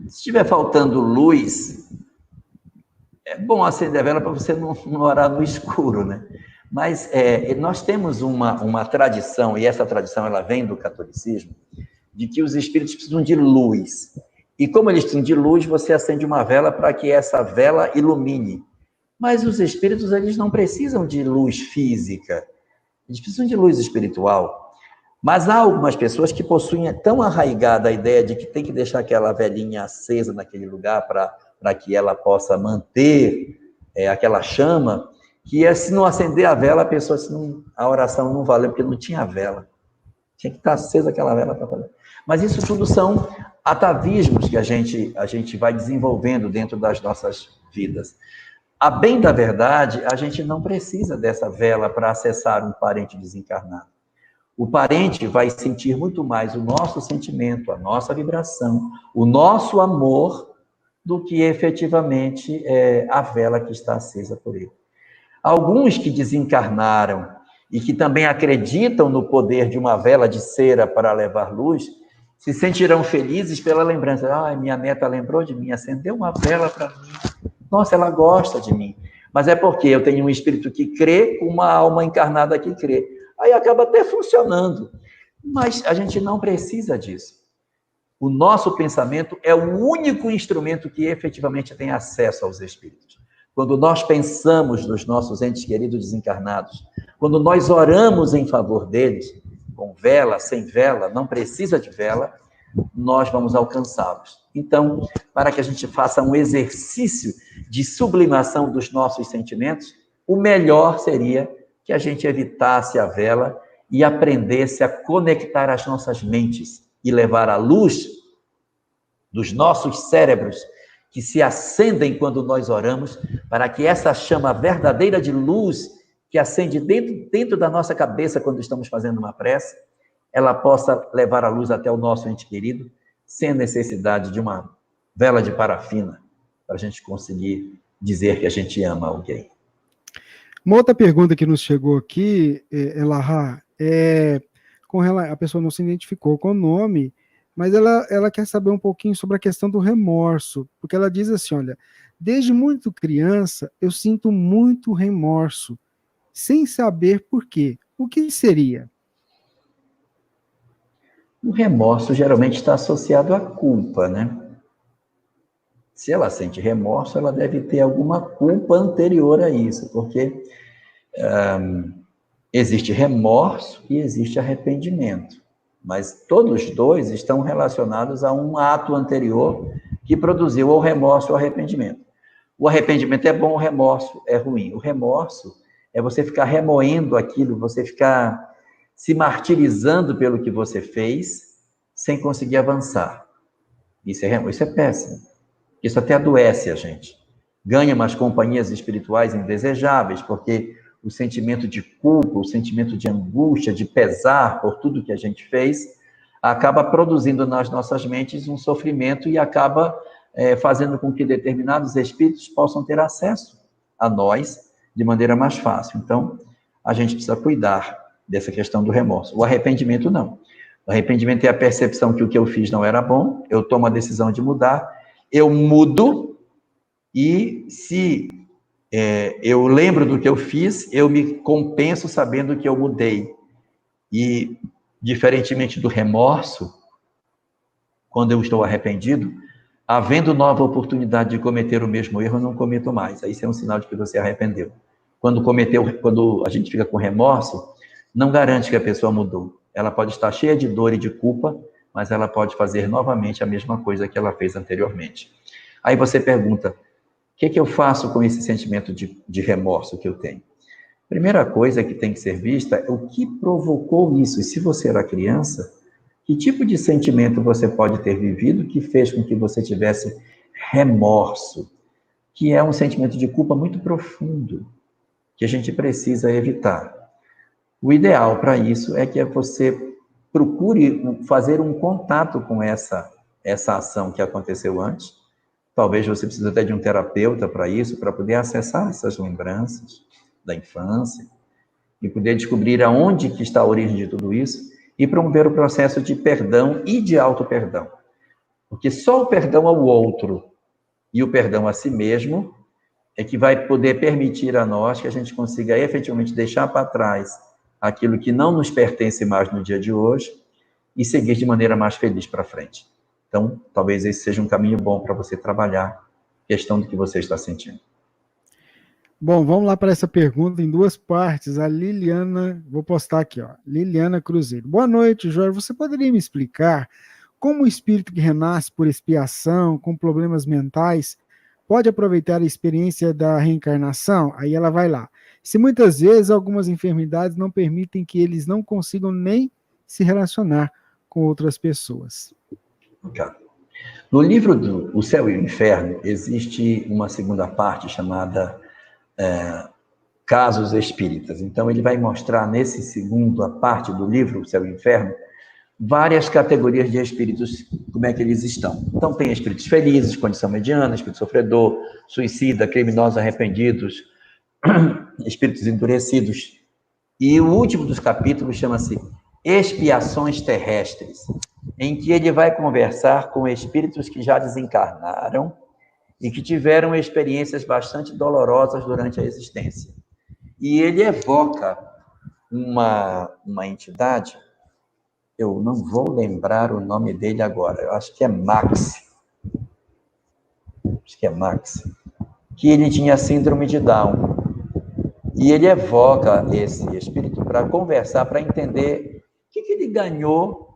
Se estiver faltando luz, é bom acender a vela para você não orar no escuro, né? Mas nós temos uma tradição, e essa tradição ela vem do catolicismo, de que os espíritos precisam de luz. E como eles precisam de luz, você acende uma vela para que essa vela ilumine. Mas os espíritos, eles não precisam de luz física, eles precisam de luz espiritual. Mas há algumas pessoas que possuem tão arraigada a ideia de que tem que deixar aquela velinha acesa naquele lugar para que ela possa manter aquela chama, que se não acender a vela, a oração não valeu, porque não tinha vela. Tinha que estar acesa aquela vela para fazer. Mas isso tudo são atavismos que a gente vai desenvolvendo dentro das nossas vidas. A bem da verdade, a gente não precisa dessa vela para acessar um parente desencarnado. O parente vai sentir muito mais o nosso sentimento, a nossa vibração, o nosso amor, do que efetivamente a vela que está acesa por ele. Alguns que desencarnaram e que também acreditam no poder de uma vela de cera para levar luz, se sentirão felizes pela lembrança. Ah, minha neta lembrou de mim, acendeu uma vela para mim. Nossa, ela gosta de mim. Mas é porque eu tenho um espírito que crê, uma alma encarnada que crê. Aí acaba até funcionando. Mas a gente não precisa disso. O nosso pensamento é o único instrumento que efetivamente tem acesso aos espíritos. Quando nós pensamos nos nossos entes queridos desencarnados, quando nós oramos em favor deles, com vela, sem vela, não precisa de vela, nós vamos alcançá-los. Então, para que a gente faça um exercício de sublimação dos nossos sentimentos, o melhor seria que a gente evitasse a vela e aprendesse a conectar as nossas mentes e levar a luz dos nossos cérebros, que se acendem quando nós oramos, para que essa chama verdadeira de luz que acende dentro da nossa cabeça quando estamos fazendo uma prece, ela possa levar a luz até o nosso ente querido, sem a necessidade de uma vela de parafina, para a gente conseguir dizer que a gente ama alguém. Uma outra pergunta que nos chegou aqui, Elahá, a pessoa não se identificou com o nome, mas ela quer saber um pouquinho sobre a questão do remorso, porque ela diz assim, olha, desde muito criança eu sinto muito remorso, sem saber por quê. O que seria? O remorso geralmente está associado à culpa, né? Se ela sente remorso, ela deve ter alguma culpa anterior a isso, porque existe remorso e existe arrependimento. Mas todos os dois estão relacionados a um ato anterior que produziu o remorso ou o arrependimento. O arrependimento é bom, o remorso é ruim. O remorso é você ficar remoendo aquilo, você ficar se martirizando pelo que você fez, sem conseguir avançar. Isso é péssimo. Isso até adoece a gente. Ganha umas companhias espirituais indesejáveis, porque o sentimento de culpa, o sentimento de angústia, de pesar por tudo que a gente fez, acaba produzindo nas nossas mentes um sofrimento e acaba fazendo com que determinados espíritos possam ter acesso a nós de maneira mais fácil. Então, a gente precisa cuidar dessa questão do remorso. O arrependimento, não. O arrependimento é a percepção que o que eu fiz não era bom, eu tomo a decisão de mudar, eu mudo, e se eu lembro do que eu fiz, eu me compenso sabendo que eu mudei. E, diferentemente do remorso, quando eu estou arrependido, havendo nova oportunidade de cometer o mesmo erro, eu não cometo mais. Aí isso é um sinal de que você arrependeu. Quando a gente fica com remorso, não garante que a pessoa mudou. Ela pode estar cheia de dor e de culpa, mas ela pode fazer novamente a mesma coisa que ela fez anteriormente. Aí você pergunta, o que eu faço com esse sentimento de remorso que eu tenho? Primeira coisa que tem que ser vista é o que provocou isso. E se você era criança, que tipo de sentimento você pode ter vivido que fez com que você tivesse remorso, que é um sentimento de culpa muito profundo, que a gente precisa evitar. O ideal para isso é que você procure fazer um contato com essa ação que aconteceu antes. Talvez você precise até de um terapeuta para isso, para poder acessar essas lembranças da infância e poder descobrir aonde que está a origem de tudo isso e promover o processo de perdão e de auto-perdão. Porque só o perdão ao outro e o perdão a si mesmo é que vai poder permitir a nós que a gente consiga efetivamente deixar para trás aquilo que não nos pertence mais no dia de hoje e seguir de maneira mais feliz para frente. Então, talvez esse seja um caminho bom para você trabalhar a questão do que você está sentindo. Bom, vamos lá para essa pergunta em duas partes. A Liliana, vou postar aqui, ó. Liliana Cruzeiro. Boa noite, Jorge. Você poderia me explicar como o espírito que renasce por expiação, com problemas mentais, pode aproveitar a experiência da reencarnação? Aí ela vai lá. Se muitas vezes algumas enfermidades não permitem que eles não consigam nem se relacionar com outras pessoas. No livro do O Céu e o Inferno, existe uma segunda parte chamada Casos Espíritas. Então, ele vai mostrar nesse segunda parte do livro, O Céu e o Inferno, várias categorias de espíritos, como é que eles estão. Então, tem espíritos felizes, condição mediana, espírito sofredor, suicida, criminosos arrependidos, espíritos endurecidos, E o último dos capítulos chama-se Expiações Terrestres, em que ele vai conversar com espíritos que já desencarnaram e que tiveram experiências bastante dolorosas durante a existência. E ele evoca uma entidade, eu não vou lembrar o nome dele agora, eu acho que é Max, que ele tinha síndrome de Down. E ele evoca esse espírito para conversar, para entender o que ele ganhou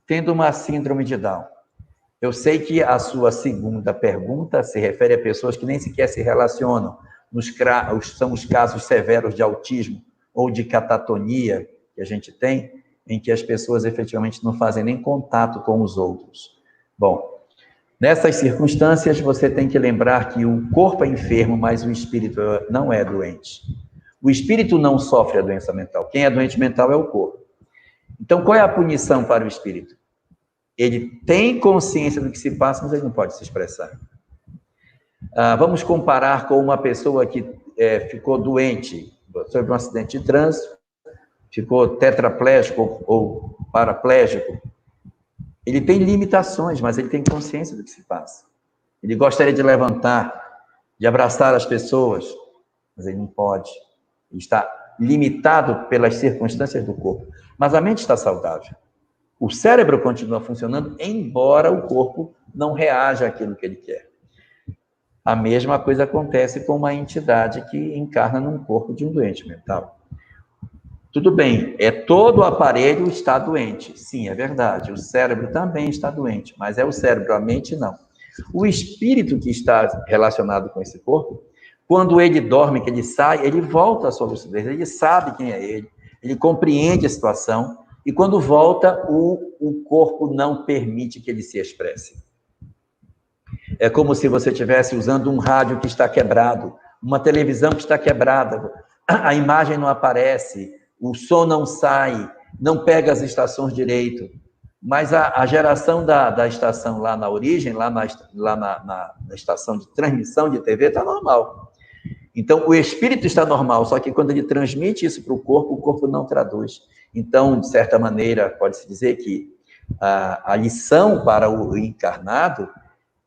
tendo uma síndrome de Down. Eu sei que a sua segunda pergunta se refere a pessoas que nem sequer se relacionam. São os casos severos de autismo ou de catatonia que a gente tem, em que as pessoas efetivamente não fazem nem contato com os outros. Bom, nessas circunstâncias, você tem que lembrar que o corpo é enfermo, mas o espírito não é doente. O espírito não sofre a doença mental. Quem é doente mental é o corpo. Então, qual é a punição para o espírito? Ele tem consciência do que se passa, mas ele não pode se expressar. Vamos comparar com uma pessoa que ficou doente, sofreu um acidente de trânsito, ficou tetraplégico ou paraplégico. Ele tem limitações, mas ele tem consciência do que se passa. Ele gostaria de levantar, de abraçar as pessoas, mas ele não pode. Ele está limitado pelas circunstâncias do corpo. Mas a mente está saudável. O cérebro continua funcionando, embora o corpo não reaja àquilo que ele quer. A mesma coisa acontece com uma entidade que encarna num corpo de um doente mental. Tudo bem, todo o aparelho está doente. Sim, é verdade. O cérebro também está doente, mas é o cérebro, a mente não. O espírito que está relacionado com esse corpo, quando ele dorme, que ele sai, ele volta à sua lucidez, ele sabe quem é ele compreende a situação, e quando volta, o corpo não permite que ele se expresse. É como se você estivesse usando um rádio que está quebrado, uma televisão que está quebrada, a imagem não aparece, o som não sai, não pega as estações direito, mas a geração da estação lá na origem, lá na estação de transmissão de TV, está normal. Então, o espírito está normal, só que quando ele transmite isso para o corpo não traduz. Então, de certa maneira, pode-se dizer que a lição para o encarnado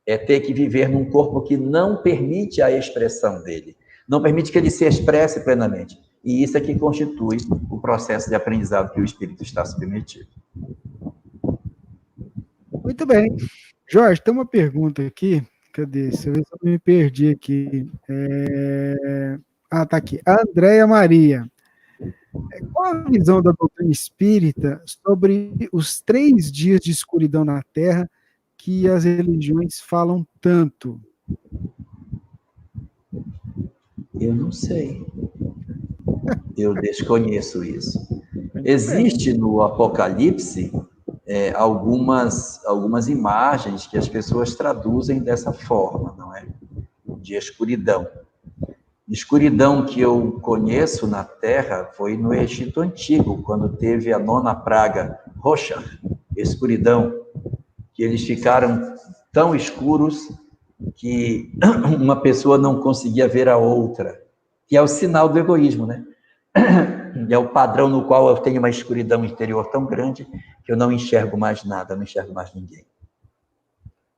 é ter que viver num corpo que não permite a expressão dele, não permite que ele se expresse plenamente. E isso é que constitui o processo de aprendizado que o espírito está submetido. Muito bem. Jorge, tem uma pergunta aqui. Cadê? Deixa eu ver se eu me perdi aqui. Tá aqui. A Andréia Maria. Qual a visão da doutrina espírita sobre os 3 dias de escuridão na Terra que as religiões falam tanto? Eu não sei. Eu desconheço isso. Existe no Apocalipse algumas imagens que as pessoas traduzem dessa forma, não é? De escuridão. Escuridão que eu conheço na Terra foi no Egito Antigo, quando teve a 9ª praga, Rocha, escuridão, que eles ficaram tão escuros que uma pessoa não conseguia ver a outra, que é o sinal do egoísmo, né? É o padrão no qual eu tenho uma escuridão interior tão grande que eu não enxergo mais nada, não enxergo mais ninguém.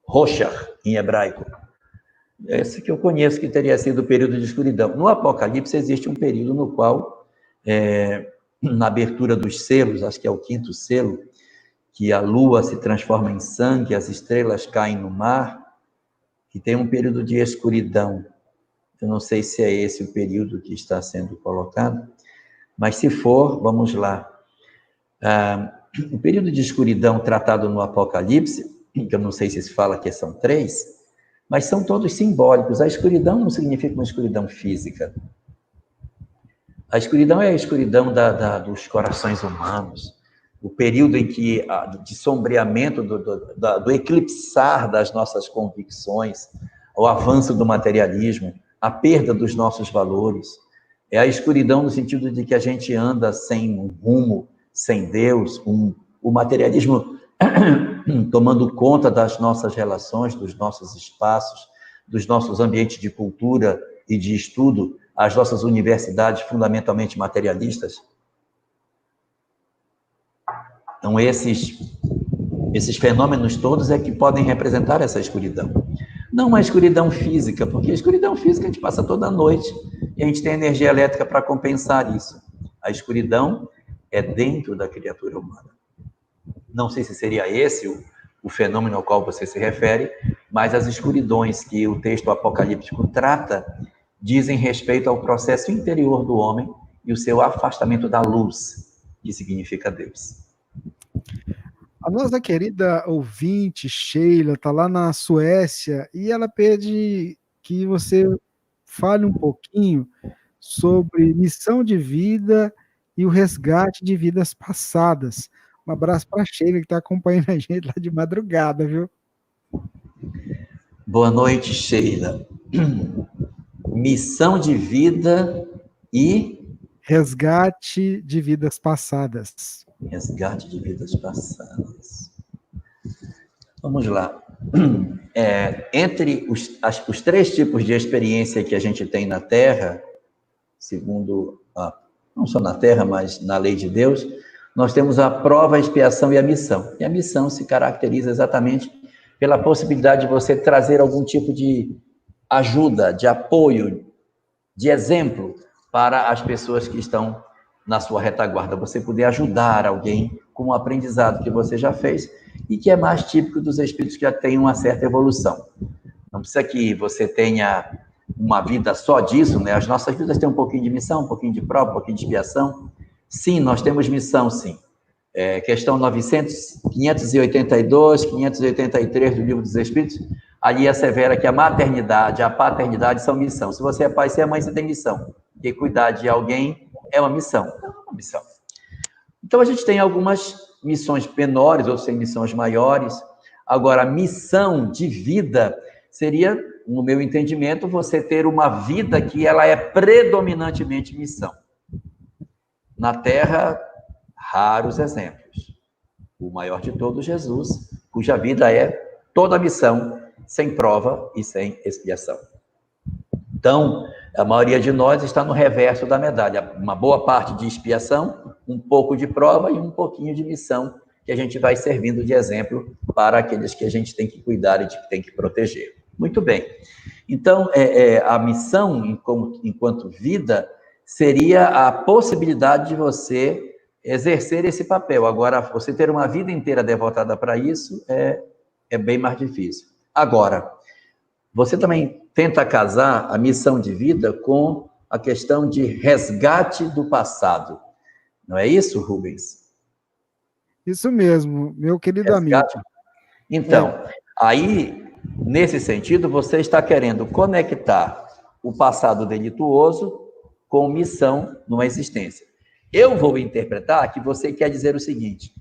Rocha, em hebraico. Esse que eu conheço que teria sido o período de escuridão. No Apocalipse existe um período no qual, na abertura dos selos, acho que é o 5º selo, que a lua se transforma em sangue, as estrelas caem no mar, que tem um período de escuridão. Eu não sei se é esse o período que está sendo colocado, mas se for, vamos lá. O período de escuridão tratado no Apocalipse, que eu não sei se se fala que são 3, mas são todos simbólicos. A escuridão não significa uma escuridão física. A escuridão é a escuridão dos corações humanos, o período em que, de sombreamento, do eclipsar das nossas convicções, o avanço do materialismo, a perda dos nossos valores. É a escuridão no sentido de que a gente anda sem um rumo, sem Deus, o materialismo tomando conta das nossas relações, dos nossos espaços, dos nossos ambientes de cultura e de estudo, as nossas universidades fundamentalmente materialistas. Então, esses fenômenos todos é que podem representar essa escuridão. Não uma escuridão física, porque a escuridão física a gente passa toda a noite e a gente tem energia elétrica para compensar isso. A escuridão é dentro da criatura humana. Não sei se seria esse o fenômeno ao qual você se refere, mas as escuridões que o texto apocalíptico trata dizem respeito ao processo interior do homem e o seu afastamento da luz, que significa Deus. A nossa querida ouvinte, Sheila, está lá na Suécia e ela pede que você fale um pouquinho sobre missão de vida e o resgate de vidas passadas. Um abraço para a Sheila, que está acompanhando a gente lá de madrugada, viu? Boa noite, Sheila. Missão de vida e... resgate de vidas passadas. Resgate de vidas passadas. Vamos lá. Entre os 3 tipos de experiência que a gente tem na Terra, segundo, não só na Terra, mas na lei de Deus, nós temos a prova, a expiação e a missão. E a missão se caracteriza exatamente pela possibilidade de você trazer algum tipo de ajuda, de apoio, de exemplo para as pessoas que estão na sua retaguarda. Você poder ajudar alguém com um aprendizado que você já fez e que é mais típico dos espíritos que já têm uma certa evolução. Não precisa que você tenha uma vida só disso, né? As nossas vidas têm um pouquinho de missão, um pouquinho de prova, um pouquinho de expiação. Sim, nós temos missão, sim. Questão 582, 583 do Livro dos Espíritos, ali assevera que a maternidade, a paternidade são missão. Se você é pai, se é mãe, você tem missão. Porque cuidar de alguém é uma missão. É uma missão. Então, a gente tem algumas missões menores, outras tem missões maiores. Agora, missão de vida seria, no meu entendimento, você ter uma vida que ela é predominantemente missão. Na Terra, raros exemplos. O maior de todos, Jesus, cuja vida é toda missão, sem prova e sem expiação. Então, a maioria de nós está no reverso da medalha. Uma boa parte de expiação, um pouco de prova e um pouquinho de missão, que a gente vai servindo de exemplo para aqueles que a gente tem que cuidar e tem que proteger. Muito bem. Então, a missão, enquanto vida, seria a possibilidade de você exercer esse papel. Agora, você ter uma vida inteira devotada para isso é bem mais difícil. Agora, você também tenta casar a missão de vida com a questão de resgate do passado. Não é isso, Rubens? Isso mesmo, meu querido amigo. Então, aí, nesse sentido, você está querendo conectar o passado delituoso com missão numa existência. Eu vou interpretar que você quer dizer o seguinte: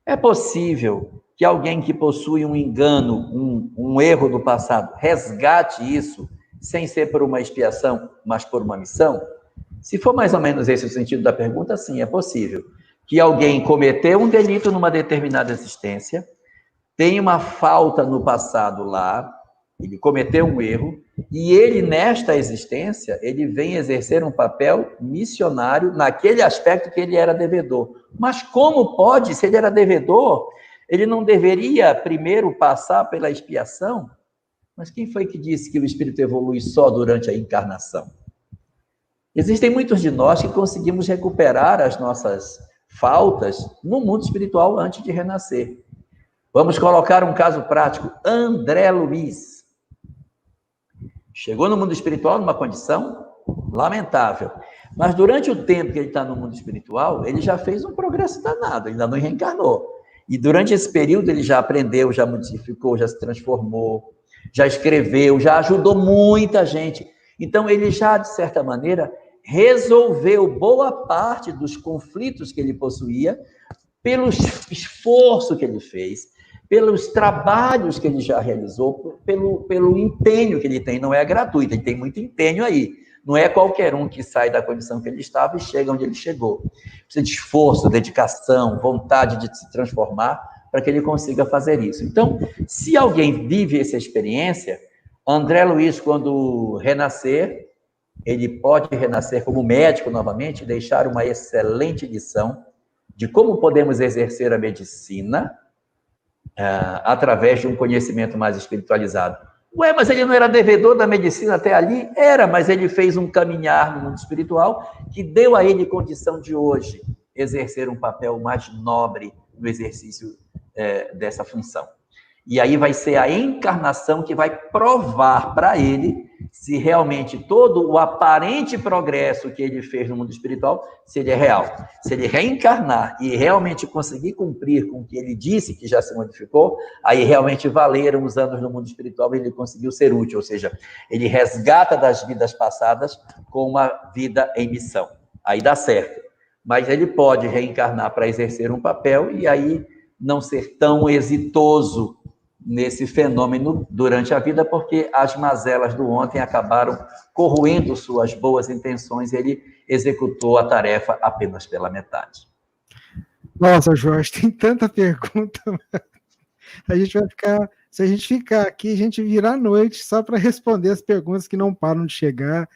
é possível que alguém que possui um engano, um erro do passado, resgate isso sem ser por uma expiação, mas por uma missão? Se for mais ou menos esse o sentido da pergunta, sim, é possível que alguém cometeu um delito numa determinada existência, tem uma falta no passado lá, ele cometeu um erro, e ele, nesta existência, ele vem exercer um papel missionário naquele aspecto que ele era devedor. Mas como pode, se ele era devedor, ele não deveria primeiro passar pela expiação? Mas quem foi que disse que o espírito evolui só durante a encarnação? Existem muitos de nós que conseguimos recuperar as nossas faltas no mundo espiritual antes de renascer. Vamos colocar um caso prático. André Luiz chegou no mundo espiritual numa condição lamentável. Mas durante o tempo que ele está no mundo espiritual, ele já fez um progresso danado, ainda não reencarnou. E durante esse período ele já aprendeu, já modificou, já se transformou, já escreveu, já ajudou muita gente. Então ele já, de certa maneira, resolveu boa parte dos conflitos que ele possuía pelo esforço que ele fez, pelos trabalhos que ele já realizou, pelo empenho que ele tem. Não é gratuito, ele tem muito empenho aí. Não é qualquer um que sai da condição que ele estava e chega onde ele chegou. Precisa de esforço, dedicação, vontade de se transformar para que ele consiga fazer isso. Então, se alguém vive essa experiência, André Luiz, quando renascer, ele pode renascer como médico novamente, deixar uma excelente lição de como podemos exercer a medicina através de um conhecimento mais espiritualizado. Ué, mas ele não era devedor da medicina até ali? Era, mas ele fez um caminhar no mundo espiritual que deu a ele condição de hoje exercer um papel mais nobre no exercício dessa função. E aí vai ser a encarnação que vai provar para ele se realmente todo o aparente progresso que ele fez no mundo espiritual, se ele é real. Se ele reencarnar e realmente conseguir cumprir com o que ele disse que já se modificou, aí realmente valeram os anos no mundo espiritual e ele conseguiu ser útil, ou seja, ele resgata das vidas passadas com uma vida em missão. Aí dá certo. Mas ele pode reencarnar para exercer um papel e aí não ser tão exitoso nesse fenômeno durante a vida, porque as mazelas do ontem acabaram corroendo suas boas intenções e ele executou a tarefa apenas pela metade. Nossa, Jorge, tem tanta pergunta. A gente vai ficar, se a gente ficar aqui, a gente virar a noite só para responder as perguntas que não param de chegar.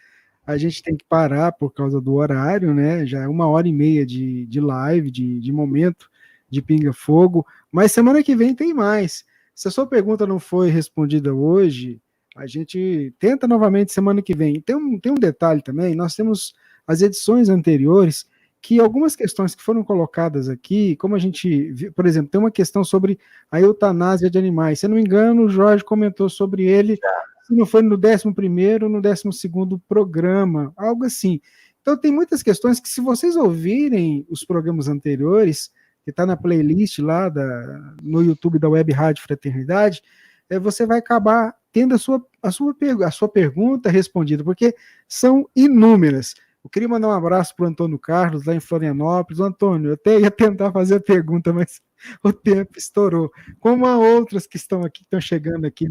A gente tem que parar por causa do horário, né? Já é 1h30 de live, de momento de pinga-fogo, mas semana que vem tem mais. Se a sua pergunta não foi respondida hoje, a gente tenta novamente semana que vem. Tem um detalhe também, nós temos as edições anteriores, que algumas questões que foram colocadas aqui, como a gente, por exemplo, tem uma questão sobre a eutanásia de animais. Se eu não me engano, o Jorge comentou sobre ele, se não foi no 11º ou no 12º programa, algo assim. Então tem muitas questões que, se vocês ouvirem os programas anteriores, que está na playlist lá no YouTube da Web Rádio Fraternidade, você vai acabar tendo a sua pergunta respondida, porque são inúmeras. Eu queria mandar um abraço para o Antônio Carlos, lá em Florianópolis. Antônio, eu até ia tentar fazer a pergunta, mas o tempo estourou. Como há outras que estão chegando aqui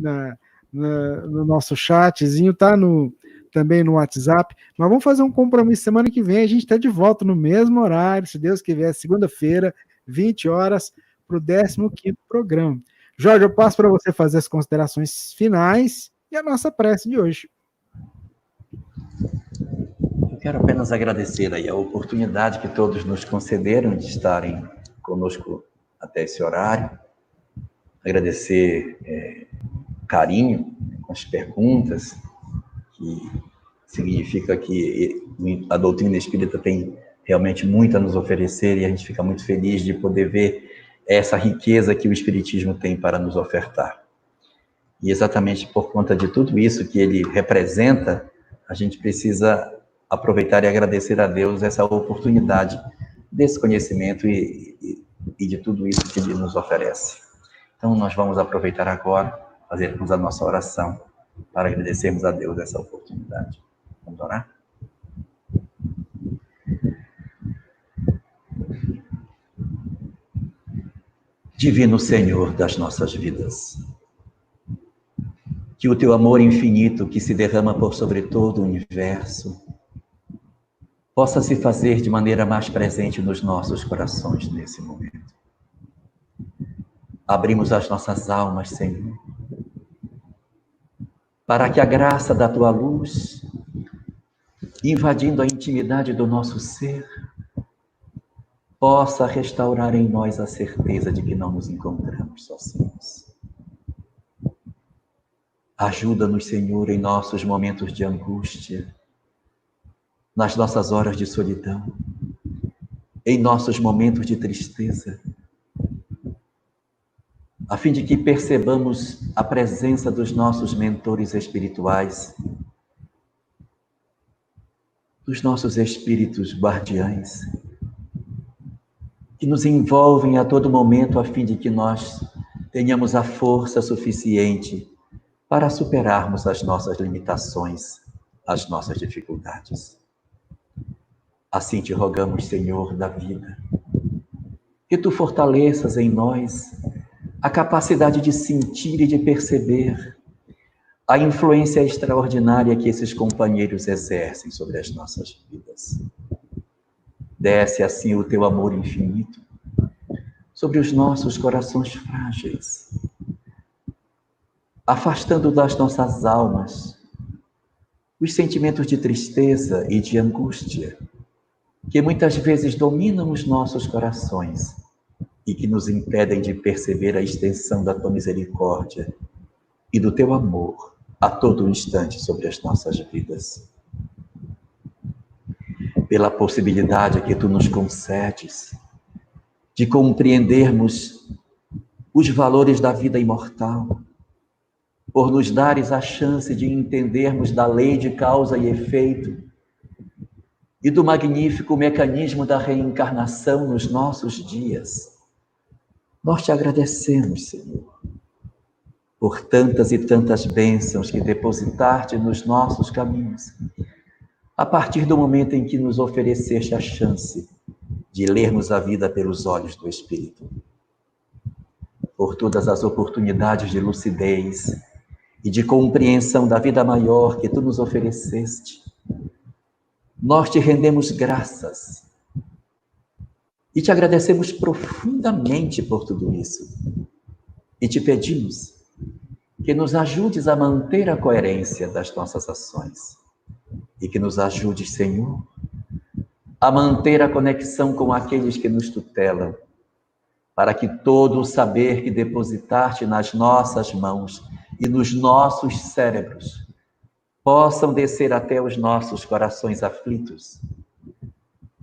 no nosso chatzinho, tá também no WhatsApp. Mas vamos fazer um compromisso semana que vem, a gente está de volta no mesmo horário, se Deus quiser, segunda-feira, 20 horas, para o 15º programa. Jorge, eu passo para você fazer as considerações finais e a nossa prece de hoje. Eu quero apenas agradecer aí a oportunidade que todos nos concederam de estarem conosco até esse horário. Agradecer o carinho com as perguntas, que significa que a doutrina espírita tem realmente muito a nos oferecer e a gente fica muito feliz de poder ver essa riqueza que o Espiritismo tem para nos ofertar. E exatamente por conta de tudo isso que ele representa, a gente precisa aproveitar e agradecer a Deus essa oportunidade desse conhecimento e de tudo isso que ele nos oferece. Então, nós vamos aproveitar agora, fazermos a nossa oração para agradecermos a Deus essa oportunidade. Vamos orar? Divino Senhor das nossas vidas, que o teu amor infinito que se derrama por sobre todo o universo possa se fazer de maneira mais presente nos nossos corações nesse momento. Abrimos as nossas almas, Senhor, para que a graça da tua luz, invadindo a intimidade do nosso ser, possa restaurar em nós a certeza de que não nos encontramos sozinhos. Ajuda-nos, Senhor, em nossos momentos de angústia, nas nossas horas de solidão, em nossos momentos de tristeza, a fim de que percebamos a presença dos nossos mentores espirituais, dos nossos espíritos guardiães, que nos envolvem a todo momento a fim de que nós tenhamos a força suficiente para superarmos as nossas limitações, as nossas dificuldades. Assim te rogamos, Senhor da vida, que tu fortaleças em nós a capacidade de sentir e de perceber a influência extraordinária que esses companheiros exercem sobre as nossas vidas. Desce assim o teu amor infinito sobre os nossos corações frágeis, afastando das nossas almas os sentimentos de tristeza e de angústia, que muitas vezes dominam os nossos corações e que nos impedem de perceber a extensão da tua misericórdia e do teu amor a todo instante sobre as nossas vidas. Pela possibilidade que tu nos concedes de compreendermos os valores da vida imortal, por nos dares a chance de entendermos da lei de causa e efeito e do magnífico mecanismo da reencarnação nos nossos dias. Nós te agradecemos, Senhor, por tantas e tantas bênçãos que depositaste nos nossos caminhos, a partir do momento em que nos ofereceste a chance de lermos a vida pelos olhos do Espírito. Por todas as oportunidades de lucidez e de compreensão da vida maior que tu nos ofereceste, nós te rendemos graças e te agradecemos profundamente por tudo isso. E te pedimos que nos ajudes a manter a coerência das nossas ações e que nos ajudes, Senhor, a manter a conexão com aqueles que nos tutelam, para que todo o saber que depositaste nas nossas mãos e nos nossos cérebros possam descer até os nossos corações aflitos,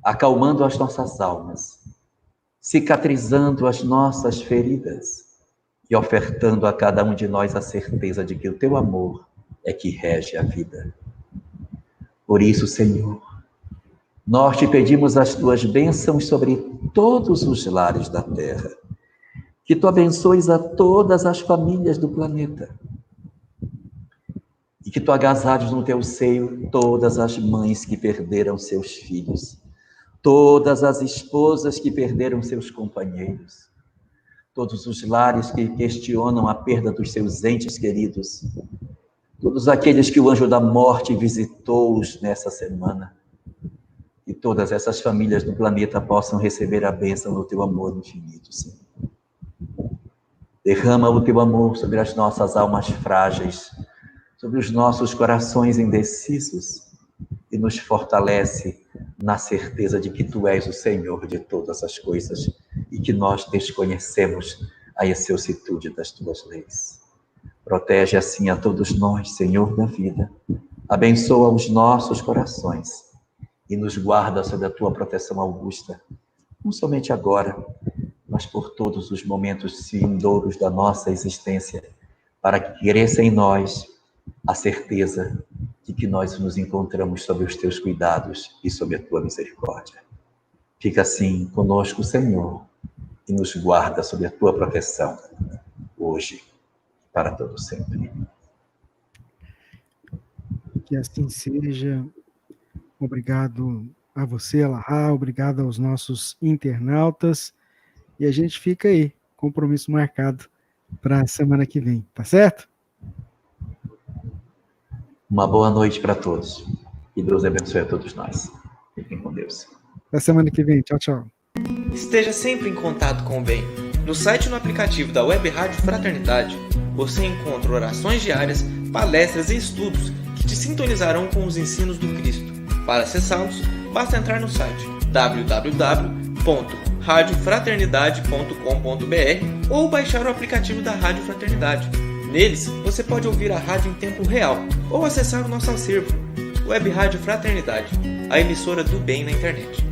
acalmando as nossas almas, cicatrizando as nossas feridas e ofertando a cada um de nós a certeza de que o teu amor é que rege a vida. Por isso, Senhor, nós te pedimos as tuas bênçãos sobre todos os lares da terra, que tu abençoes a todas as famílias do planeta e que tu agasalhes no teu seio todas as mães que perderam seus filhos, todas as esposas que perderam seus companheiros, todos os lares que questionam a perda dos seus entes queridos, todos aqueles que o anjo da morte visitou-os nessa semana, e todas essas famílias do planeta possam receber a bênção do teu amor infinito, Senhor. Derrama o teu amor sobre as nossas almas frágeis, sobre os nossos corações indecisos e nos fortalece na certeza de que tu és o Senhor de todas as coisas e que nós desconhecemos a excelsitude das tuas leis. Protege assim a todos nós, Senhor da vida. Abençoa os nossos corações e nos guarda sob a tua proteção augusta, não somente agora, mas por todos os momentos vindouros da nossa existência, para que cresça em nós a certeza de que nós nos encontramos sob os teus cuidados e sob a tua misericórdia. Fica assim conosco, Senhor, e nos guarda sob a tua proteção, hoje, para todo sempre. Que assim seja. Obrigado a você, Alahá, obrigado aos nossos internautas, e a gente fica aí, compromisso marcado para a semana que vem, tá certo? Uma boa noite para todos, e Deus abençoe a todos nós. Fiquem com Deus. Até semana que vem, tchau, tchau. Esteja sempre em contato com o bem. No site e no aplicativo da Web Rádio Fraternidade, você encontra orações diárias, palestras e estudos que te sintonizarão com os ensinos do Cristo. Para acessá-los, basta entrar no site www.radiofraternidade.com.br ou baixar o aplicativo da Rádio Fraternidade. Neles, você pode ouvir a rádio em tempo real ou acessar o nosso acervo. Web Rádio Fraternidade, a emissora do bem na internet.